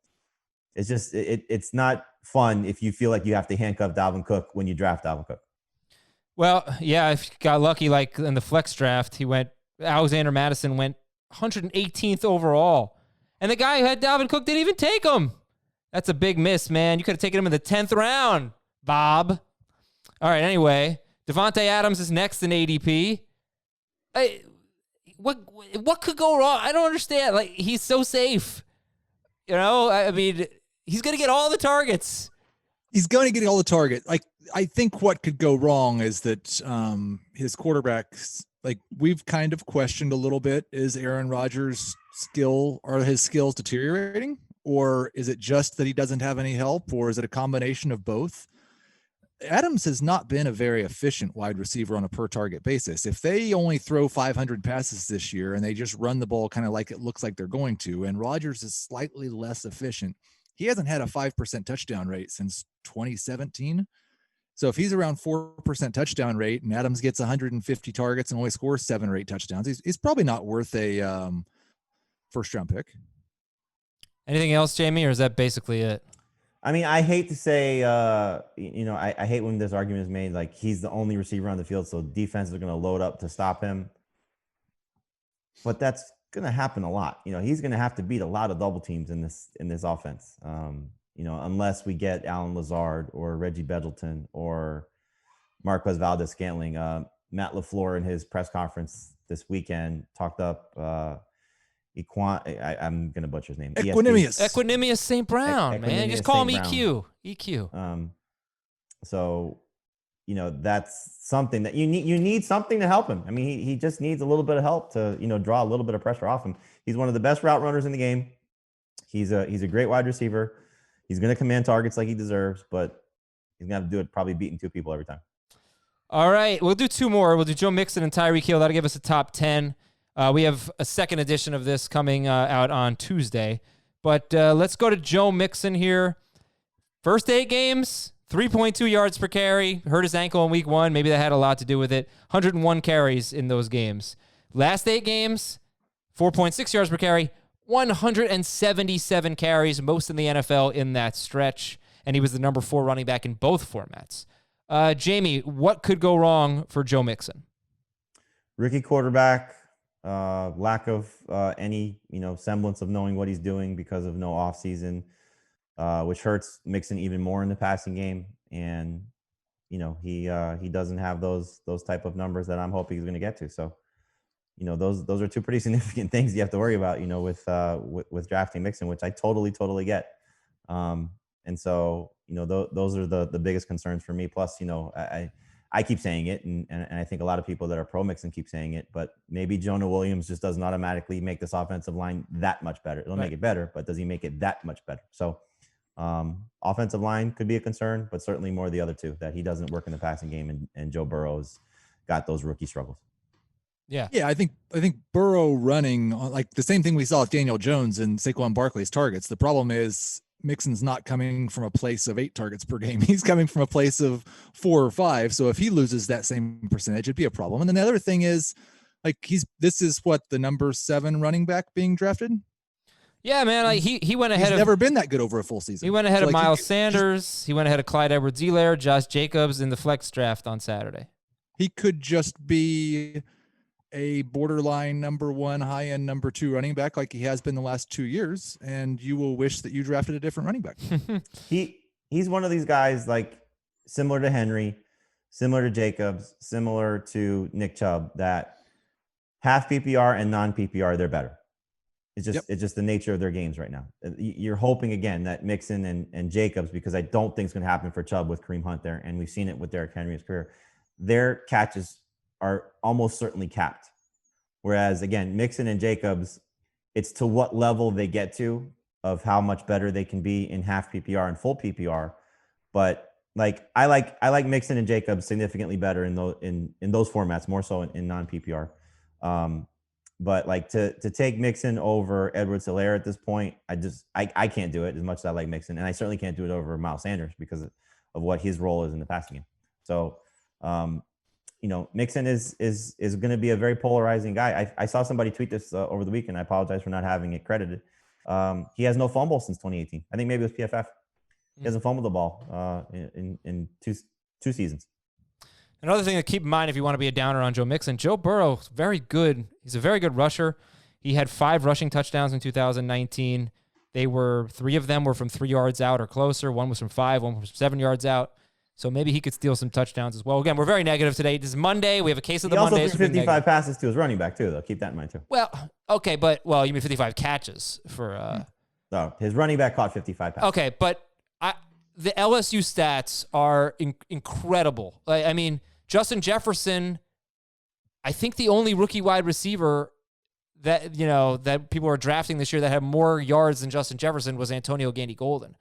it's just, it's not fun if you feel like you have to handcuff Dalvin Cook when you draft Dalvin Cook. Well, yeah, if you got lucky, like in the flex draft, Alexander Madison went 118th overall. And the guy who had Dalvin Cook didn't even take him. That's a big miss, man. You could have taken him in the 10th round, Bob. All right, anyway, Devontae Adams is next in ADP. What could go wrong? I don't understand. Like, he's so safe. I mean, he's going to get all the targets. He's going to get all the target. Like, I think what could go wrong is that his quarterbacks, like we've kind of questioned a little bit, is Aaron Rodgers' his skills deteriorating? Or is it just that he doesn't have any help? Or is it a combination of both? Adams has not been a very efficient wide receiver on a per target basis. If they only throw 500 passes this year and they just run the ball kind of like it looks like they're going to, and Rodgers is slightly less efficient, he hasn't had a 5% touchdown rate since 2017. So if he's around 4% touchdown rate and Adams gets 150 targets and only scores 7 or 8 touchdowns, he's probably not worth a first round pick. Anything else, Jamie, or is that basically it? I mean, I hate to say, I hate when this argument is made, like he's the only receiver on the field, so defenses are going to load up to stop him. But that's going to happen a lot. He's going to have to beat a lot of double teams in this offense. Unless we get Alan Lazard or Reggie Bedleton or Marquez Valdez-Scantling. Matt LaFleur in his press conference this weekend talked up I'm going to butcher his name. Equanimous St. Brown, man. Just call him EQ. So, that's something that you need something to help him. I mean, he just needs a little bit of help to, draw a little bit of pressure off him. He's one of the best route runners in the game. He's a great wide receiver. He's going to command targets like he deserves, but he's going to have to do it probably beating 2 people every time. All right, we'll do 2 more. We'll do Joe Mixon and Tyreek Hill. That'll give us a top 10. We have a second edition of this coming out on Tuesday. But let's go to Joe Mixon here. First 8 games, 3.2 yards per carry. Hurt his ankle in week 1. Maybe that had a lot to do with it. 101 carries in those games. Last 8 games, 4.6 yards per carry. 177 carries, most in the NFL in that stretch. And he was the number 4 running back in both formats. Jamie, what could go wrong for Joe Mixon? Rookie quarterback. Lack of any semblance of knowing what he's doing because of no offseason, which hurts Mixon even more in the passing game. And he doesn't have those type of numbers that I'm hoping he's going to get to. So those are 2 pretty significant things you have to worry about with drafting Mixon, which I totally get. And so those are the biggest concerns for me. Plus I keep saying it, and I think a lot of people that are pro Mixon keep saying it, but maybe Jonah Williams just doesn't automatically make this offensive line that much better. It'll make it better, but does he make it that much better? So offensive line could be a concern, but certainly more the other 2, that he doesn't work in the passing game, and Joe Burrow's got those rookie struggles. Yeah, I think Burrow running like the same thing we saw with Daniel Jones and Saquon Barkley's targets. The problem is Mixon's not coming from a place of 8 targets per game. He's coming from a place of 4 or 5. So if he loses that same percentage, it'd be a problem. And then the other thing is, like, this is what, the number 7 running back being drafted? Yeah, man. Like he went ahead. He's never been that good over a full season. He went ahead of Miles Sanders. He went ahead of Clyde Edwards-Helaire, Josh Jacobs in the flex draft on Saturday. He could just be a borderline number 1, high-end number 2 running back like he has been the last 2 years, and you will wish that you drafted a different running back. He's one of these guys, like, similar to Henry, similar to Jacobs, similar to Nick Chubb, that half PPR and non-PPR, they're better. It's just the nature of their games right now. You're hoping, again, that Mixon and Jacobs, because I don't think it's going to happen for Chubb with Kareem Hunt there, and we've seen it with Derrick Henry's career, their catches are almost certainly capped. Whereas, again, Mixon and Jacobs, it's to what level they get to of how much better they can be in half PPR and full PPR. But I like Mixon and Jacobs significantly better in those formats, more so in non-PPR. But to take Mixon over Edwards-Helaire at this point, I can't do it as much as I like Mixon, and I certainly can't do it over Miles Sanders because of what his role is in the passing game. So, Mixon is going to be a very polarizing guy. I saw somebody tweet this over the weekend. I apologize for not having it credited. He has no fumble since 2018. I think maybe it was PFF. He hasn't fumbled the ball in two seasons. Another thing to keep in mind if you want to be a downer on Joe Mixon, Joe Burrow is very good. He's a very good rusher. He had 5 rushing touchdowns in 2019. 3 of them were from 3 yards out or closer. 1 was from 5, 1 was from 7 yards out. So maybe he could steal some touchdowns as well. Again, we're very negative today. This is Monday. We have a case of the Mondays. He also threw 55 passes to his running back too, though. Keep that in mind too. Well, okay, you mean 55 catches for... No, his running back caught 55 passes. Okay, but the LSU stats are incredible. I mean, Justin Jefferson, I think the only rookie wide receiver that people are drafting this year that had more yards than Justin Jefferson was Antonio Gandy-Golden.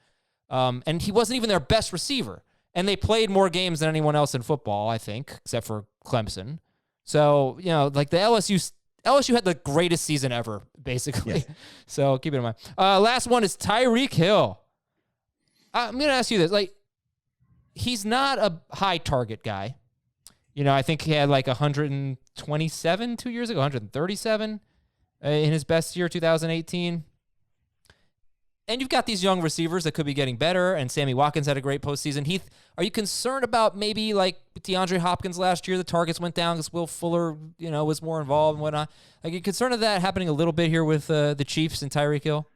And he wasn't even their best receiver. And they played more games than anyone else in football, I think, except for Clemson. So, the LSU had the greatest season ever, basically. Yes. So keep it in mind. Last one is Tyreek Hill. I'm going to ask you this. He's not a high target guy. I think he had 127 2 years ago, 137 in his best year, 2018. And you've got these young receivers that could be getting better, and Sammy Watkins had a great postseason. Heath, are you concerned about maybe DeAndre Hopkins last year? The targets went down because Will Fuller, was more involved and whatnot. Are you concerned of that happening a little bit here with the Chiefs and Tyreek Hill?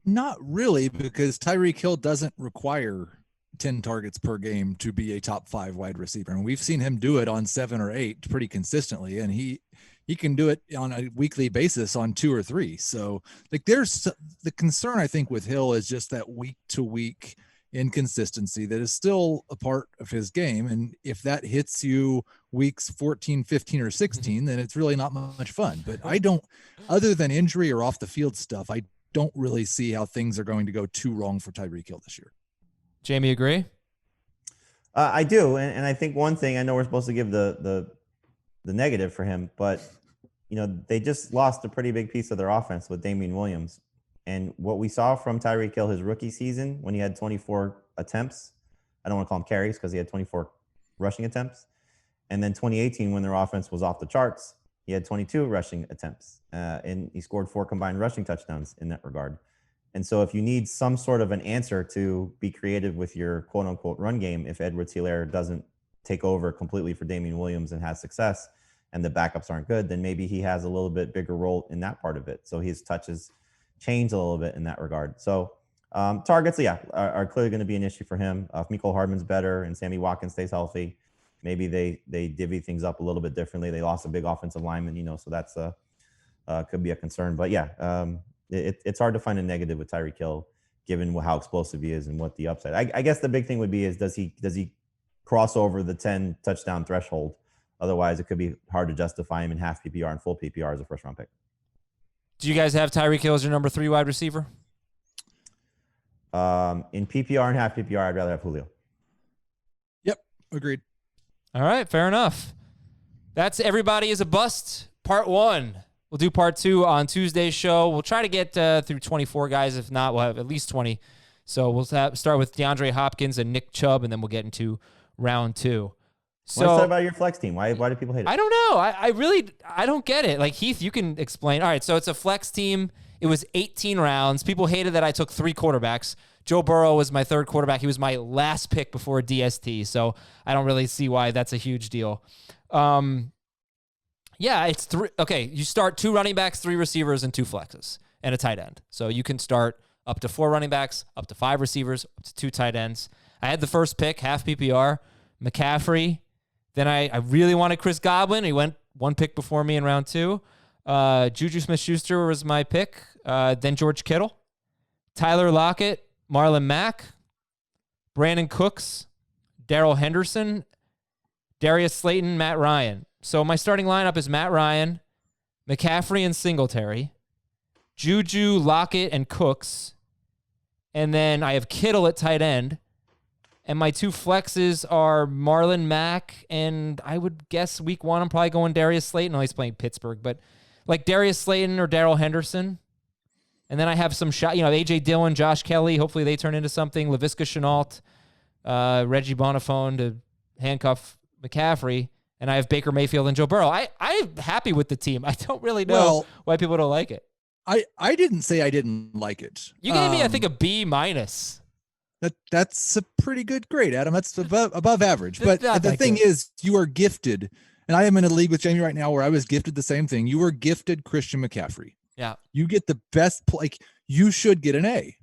Not really, because Tyreek Hill doesn't require 10 targets per game to be a top 5 wide receiver. And we've seen him do it on 7 or 8 pretty consistently. And he can do it on a weekly basis on 2 or 3. So there's the concern, I think, with Hill is just that week to week inconsistency that is still a part of his game. And if that hits you weeks 14, 15, or 16, then it's really not much fun. But other than injury or off the field stuff, I don't really see how things are going to go too wrong for Tyreek Hill this year. Jamie, agree? I do. And I think one thing, I know we're supposed to give the negative for him, but they just lost a pretty big piece of their offense with Damian Williams. And what we saw from Tyreek Hill his rookie season, when he had 24 attempts, I don't want to call him carries because he had 24 rushing attempts. And then 2018, when their offense was off the charts, he had 22 rushing attempts. And he scored 4 combined rushing touchdowns in that regard. And so if you need some sort of an answer to be creative with your quote unquote run game, if Edwards-Helaire doesn't take over completely for Damian Williams and has success and the backups aren't good, then maybe he has a little bit bigger role in that part of it. So his touches change a little bit in that regard. So targets, are clearly going to be an issue for him. If Mecole Hardman's better and Sammy Watkins stays healthy, maybe they divvy things up a little bit differently. They lost a big offensive lineman, so that's could be a concern. But it's hard to find a negative with Tyreek Hill, given how explosive he is and what the upside. I guess the big thing would be is does he cross over the 10 touchdown threshold? Otherwise, it could be hard to justify him in half PPR and full PPR as a first round pick. Do you guys have Tyreek Hill as your number 3 wide receiver? In PPR and half PPR, I'd rather have Julio. Yep, agreed. All right, fair enough. That's Everybody is a Bust, part 1. We'll do part 2 on Tuesday's show. We'll try to get through 24 guys. If not, we'll have at least 20. So we'll start with DeAndre Hopkins and Nick Chubb, and then we'll get into round 2. So, what's that about your flex team? Why do people hate it? I don't know. I don't get it. Heath, you can explain. All right, so it's a flex team. It was 18 rounds. People hated that I took 3 quarterbacks. Joe Burrow was my 3rd quarterback. He was my last pick before DST, so I don't really see why that's a huge deal. It's 3. Okay, you start 2 running backs, 3 receivers, and 2 flexes, and a tight end. So you can start up to 4 running backs, up to 5 receivers, up to 2 tight ends. I had the first pick, half PPR. McCaffrey. Then I really wanted Chris Godwin. He went one pick before me in round 2. Juju Smith-Schuster was my pick. Then George Kittle, Tyler Lockett, Marlon Mack, Brandon Cooks, Darrell Henderson, Darius Slayton, Matt Ryan. So my starting lineup is Matt Ryan, McCaffrey and Singletary, Juju, Lockett, and Cooks. And then I have Kittle at tight end. And my 2 flexes are Marlon Mack, and I would guess week 1 I'm probably going Darius Slayton. Oh, he's playing Pittsburgh, but like Darius Slayton or Darrell Henderson. And then I have some shot, A.J. Dillon, Josh Kelly. Hopefully they turn into something. Laviska Shenault, Reggie Bonifone to handcuff McCaffrey. And I have Baker Mayfield and Joe Burrow. I'm happy with the team. I don't really know why people don't like it. I didn't say I didn't like it. You gave me, I think, a B-. That's a pretty good grade, Adam. That's above average. But the thing is, you are gifted, and I am in a league with Jamie right now where I was gifted the same thing. You were gifted Christian McCaffrey. Yeah. You get the best, you should get an A.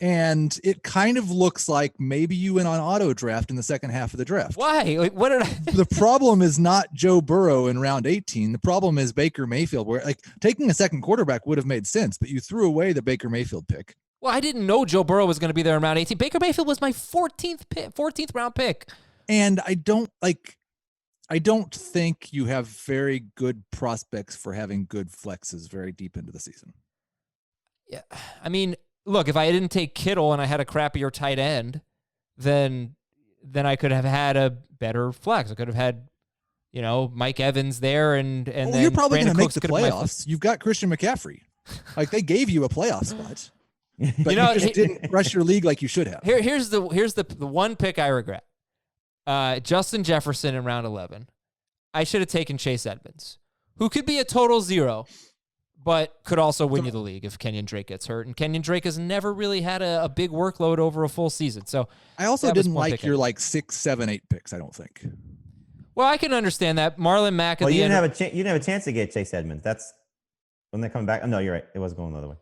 And it kind of looks like maybe you went on auto draft in the second half of the draft. Why? Like, what did I? The problem is not Joe Burrow in round 18. The problem is Baker Mayfield, where taking a second quarterback would have made sense, but you threw away the Baker Mayfield pick. Well, I didn't know Joe Burrow was going to be there in round 18. Baker Mayfield was my 14th round pick. And I don't think you have very good prospects for having good flexes very deep into the season. Yeah. I mean, look, if I didn't take Kittle and I had a crappier tight end, then I could have had a better flex. I could have had, Mike Evans there and then you're probably going to make the playoffs. You've got Christian McCaffrey. They gave you a playoff spot. But you just didn't rush your league like you should have. Here's the one pick I regret. Justin Jefferson in round 11. I should have taken Chase Edmonds, who could be a total 0, but could also win you the league if Kenyon Drake gets hurt. And Kenyon Drake has never really had a big workload over a full season. So I also didn't like your 6, 7, 8 picks, I don't think. Well, I can understand that. Marlon Mack at the end. You didn't have a chance to get Chase Edmonds. That's when they're coming back. Oh, no, you're right. It was going the other way.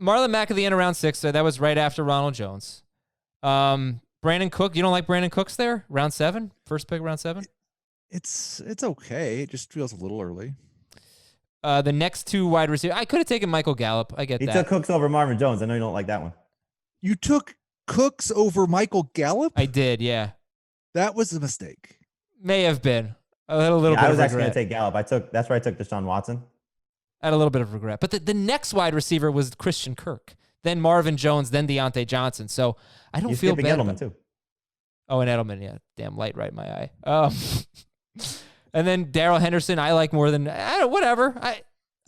Marlon Mack at the end of round 6. So that was right after Ronald Jones. Brandon Cook. You don't like Brandon Cooks there? Round 7? First pick, round 7? It's okay. It just feels a little early. The next 2 wide receivers. I could have taken Michael Gallup. I get that. He took Cooks over Marvin Jones. I know you don't like that one. You took Cooks over Michael Gallup? I did, yeah. That was a mistake. May have been. I had a little bit of regret. I was actually going to take Gallup. That's where I took Deshaun Watson. I had a little bit of regret. But the next wide receiver was Christian Kirk, then Marvin Jones, then Deontay Johnson. So I don't feel bad. Edelman too. Oh, and Edelman, yeah. Damn light right in my eye. And then Darrell Henderson, I like more than whatever.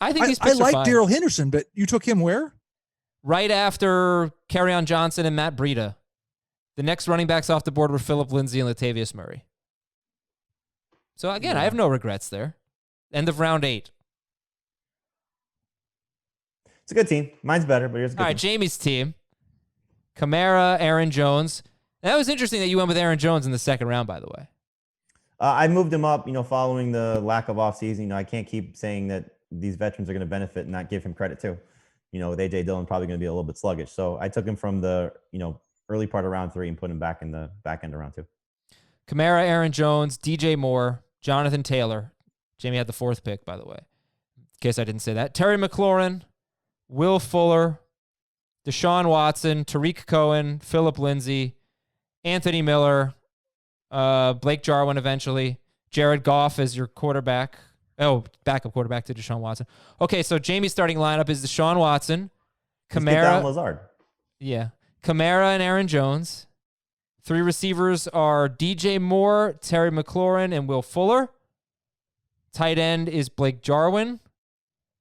I think these picks are fine. I like Darrell Henderson, but you took him where? Right after Kerryon Johnson and Matt Breida. The next running backs off the board were Phillip Lindsay and Latavius Murray. So again, I have no regrets there. End of round 8. It's a good team. Mine's better, but here's a good All right, Jamie's team. Kamara, Aaron Jones. And that was interesting that you went with Aaron Jones in the second round, by the way. I moved him up, following the lack of offseason. I can't keep saying that these veterans are going to benefit and not give him credit too. With A.J. Dillon probably going to be a little bit sluggish. So I took him from the, early part of round 3 and put him back in the back end of round 2. Kamara, Aaron Jones, DJ Moore, Jonathan Taylor. Jamie had the 4th pick, by the way, in case I didn't say that. Terry McLaurin, Will Fuller, Deshaun Watson, Tariq Cohen, Phillip Lindsay, Anthony Miller, Blake Jarwin eventually, Jared Goff as your quarterback. Oh, backup quarterback to Deshaun Watson. Okay, so Jamie's starting lineup is Deshaun Watson, Kamara, Lazard. Yeah, Kamara and Aaron Jones. 3 receivers are DJ Moore, Terry McLaurin, and Will Fuller. Tight end is Blake Jarwin.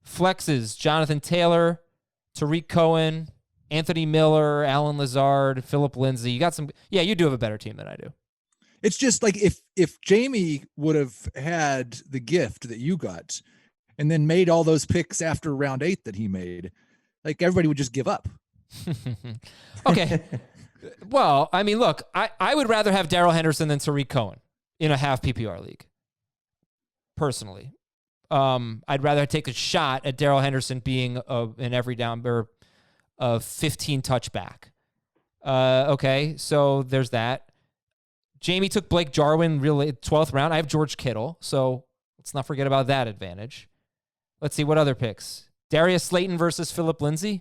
Flexes, Jonathan Taylor, Tariq Cohen, Anthony Miller, Alan Lazard, Phillip Lindsay. You got some. Yeah, you do have a better team than I do. It's just like if Jamie would have had the gift that you got and then made all those picks after round 8 that he made, everybody would just give up. Okay. Well, I mean, look, I would rather have Darrell Henderson than Tariq Cohen in a half PPR league. Personally. I'd rather take a shot at Darrell Henderson being an every down or a 15 touchback. Okay, so there's that. Jamie took Blake Jarwin, really 12th round. I have George Kittle, so let's not forget about that advantage. Let's see, what other picks? Darius Slayton versus Phillip Lindsay.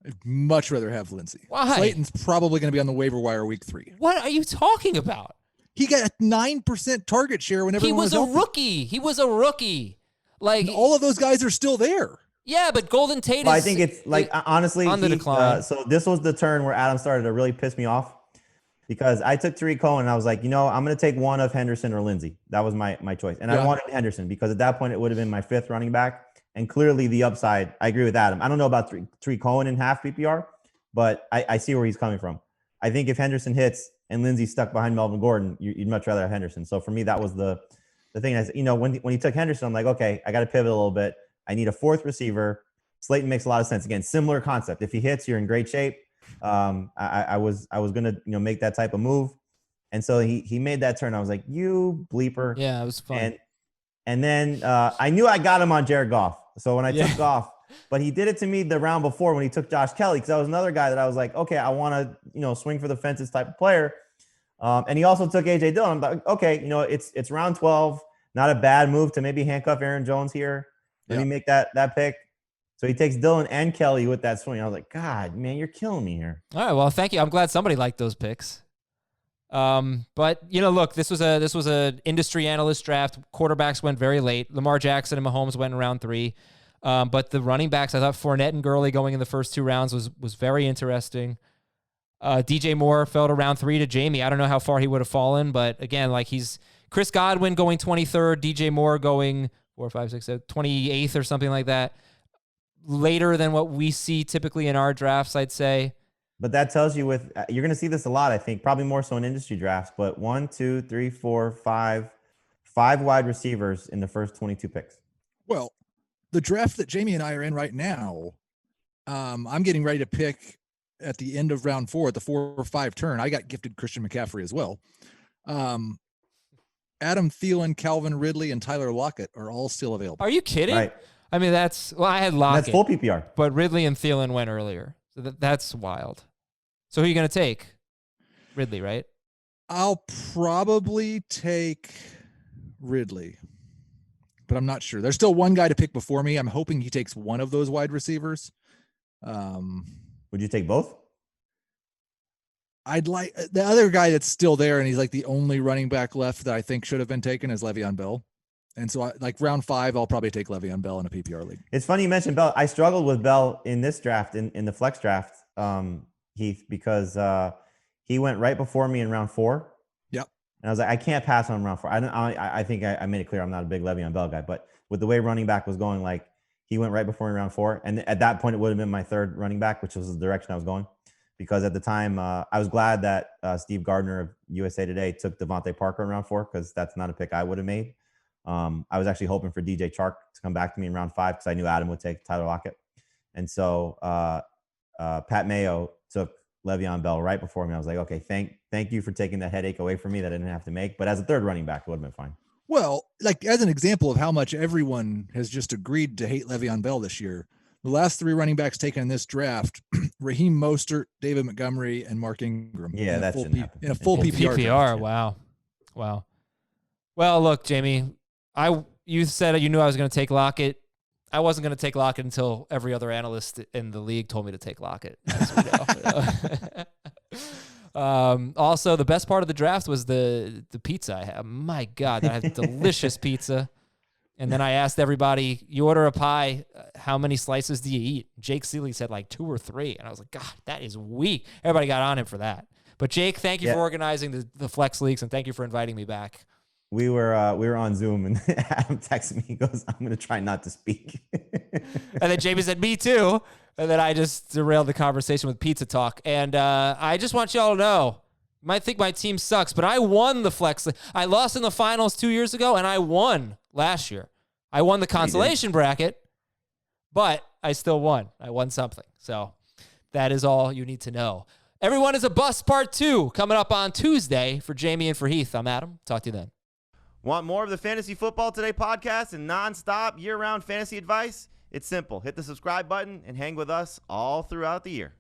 I'd much rather have Lindsay. Why? Slayton's probably going to be on the waiver wire week 3. What are you talking about? He got a 9% target share whenever He was a healthy. rookie. He was a rookie. Like, And all of those guys are still there. yeah, but Golden Tate Well, I is think it's like honestly on the decline. So this was the turn where Adam started to really piss me off because I took Tariq Cohen and I was like, I'm going to take one of Henderson or Lindsey. That was my choice, and I wanted Henderson because at that point it would have been my 5th running back, and clearly the upside. I agree with Adam. I don't know about Tariq Cohen in half PPR, but I see where he's coming from. I think if Henderson hits and Lindsey's stuck behind Melvin Gordon, you'd much rather have Henderson. So for me, that was the thing. When he took Henderson, I'm like, okay, I got to pivot a little bit. I need a 4th receiver. Slayton makes a lot of sense. Again, similar concept. If he hits, you're in great shape. I was gonna make that type of move, and so he made that turn. I was like, you bleeper. Yeah, it was fun. And then I knew I got him on Jared Goff. So when I took Goff, but he did it to me the round before when he took Josh Kelly, because that was another guy that I was like, okay, I want to swing for the fences type of player. And he also took AJ Dillon. I'm like, okay, it's round 12, not a bad move to maybe handcuff Aaron Jones here. Let me make that pick. So he takes Dillon and Kelly with that swing. I was like, God, man, you're killing me here. All right, well, thank you. I'm glad somebody liked those picks. But look, this was a industry analyst draft. Quarterbacks went very late. Lamar Jackson and Mahomes went in round 3. But the running backs, I thought Fournette and Gurley going in the first 2 rounds was very interesting. DJ Moore fell to round 3 to Jamie. I don't know how far he would have fallen, but again, like he's Chris Godwin going 23rd, DJ Moore going 4, 5, 6, 7, 28th or something like that. Later than what we see typically in our drafts, I'd say. But that tells you you're going to see this a lot, I think, probably more so in industry drafts, but 1, 2, 3, 4, 5 wide receivers in the first 22 picks. Well, the draft that Jamie and I are in right now, I'm getting ready to pick at the end of round 4 at the 4 or 5 turn. I got gifted Christian McCaffrey as well. Adam Thielen, Calvin Ridley, and Tyler Lockett are all still available. Are you kidding? Right. I mean, I had Lockett. That's full PPR. But Ridley and Thielen went earlier. So that's wild. So who are you going to take? Ridley, right? I'll probably take Ridley, but I'm not sure. There's still one guy to pick before me. I'm hoping he takes one of those wide receivers. Would you take both? I'd like the other guy that's still there, and he's like the only running back left that I think should have been taken is Le'Veon Bell. And so, round 5, I'll probably take Le'Veon Bell in a PPR league. It's funny you mentioned Bell. I struggled with Bell in this draft, in the flex draft, Heath, because he went right before me in round 4. Yep. And I was like, I can't pass on round 4. I think I made it clear I'm not a big Le'Veon Bell guy, but with the way running back was going, like he went right before me in round 4. And at that point, it would have been my 3rd running back, which was the direction I was going. Because at the time, I was glad that Steve Gardner of USA Today took Devontae Parker in round 4, because that's not a pick I would have made. I was actually hoping for DJ Chark to come back to me in round 5 because I knew Adam would take Tyler Lockett. And so Pat Mayo took Le'Veon Bell right before me. I was like, okay, thank you for taking that headache away from me that I didn't have to make. But as a 3rd running back, it would have been fine. Well, as an example of how much everyone has just agreed to hate Le'Veon Bell this year, the last 3 running backs taken in this draft, Raheem Mostert, David Montgomery, and Mark Ingram. Yeah, that shouldn't happen. In a full PPR. PPR, wow. Well, look, Jamie, you said you knew I was going to take Lockett. I wasn't going to take Lockett until every other analyst in the league told me to take Lockett. As we know. Also, the best part of the draft was the pizza I had. My God, I had delicious pizza. And then I asked everybody, you order a pie, how many slices do you eat? Jake Seeley said 2 or 3. And I was like, God, that is weak. Everybody got on him for that. But Jake, thank you for organizing the Flex Leagues, and thank you for inviting me back. We were on Zoom, and Adam texted me. He goes, I'm going to try not to speak. And then Jamie said, me too. And then I just derailed the conversation with pizza talk. And I just want y'all to know, you might think my team sucks, but I won the Flex League. I lost in the finals 2 years ago, and I won last year. I won the consolation bracket, but I still won. I won something. So that is all you need to know. Everyone is a Bust Part 2 coming up on Tuesday for Jamie and for Heath. I'm Adam. Talk to you then. Want more of the Fantasy Football Today podcast and nonstop year-round fantasy advice? It's simple. Hit the subscribe button and hang with us all throughout the year.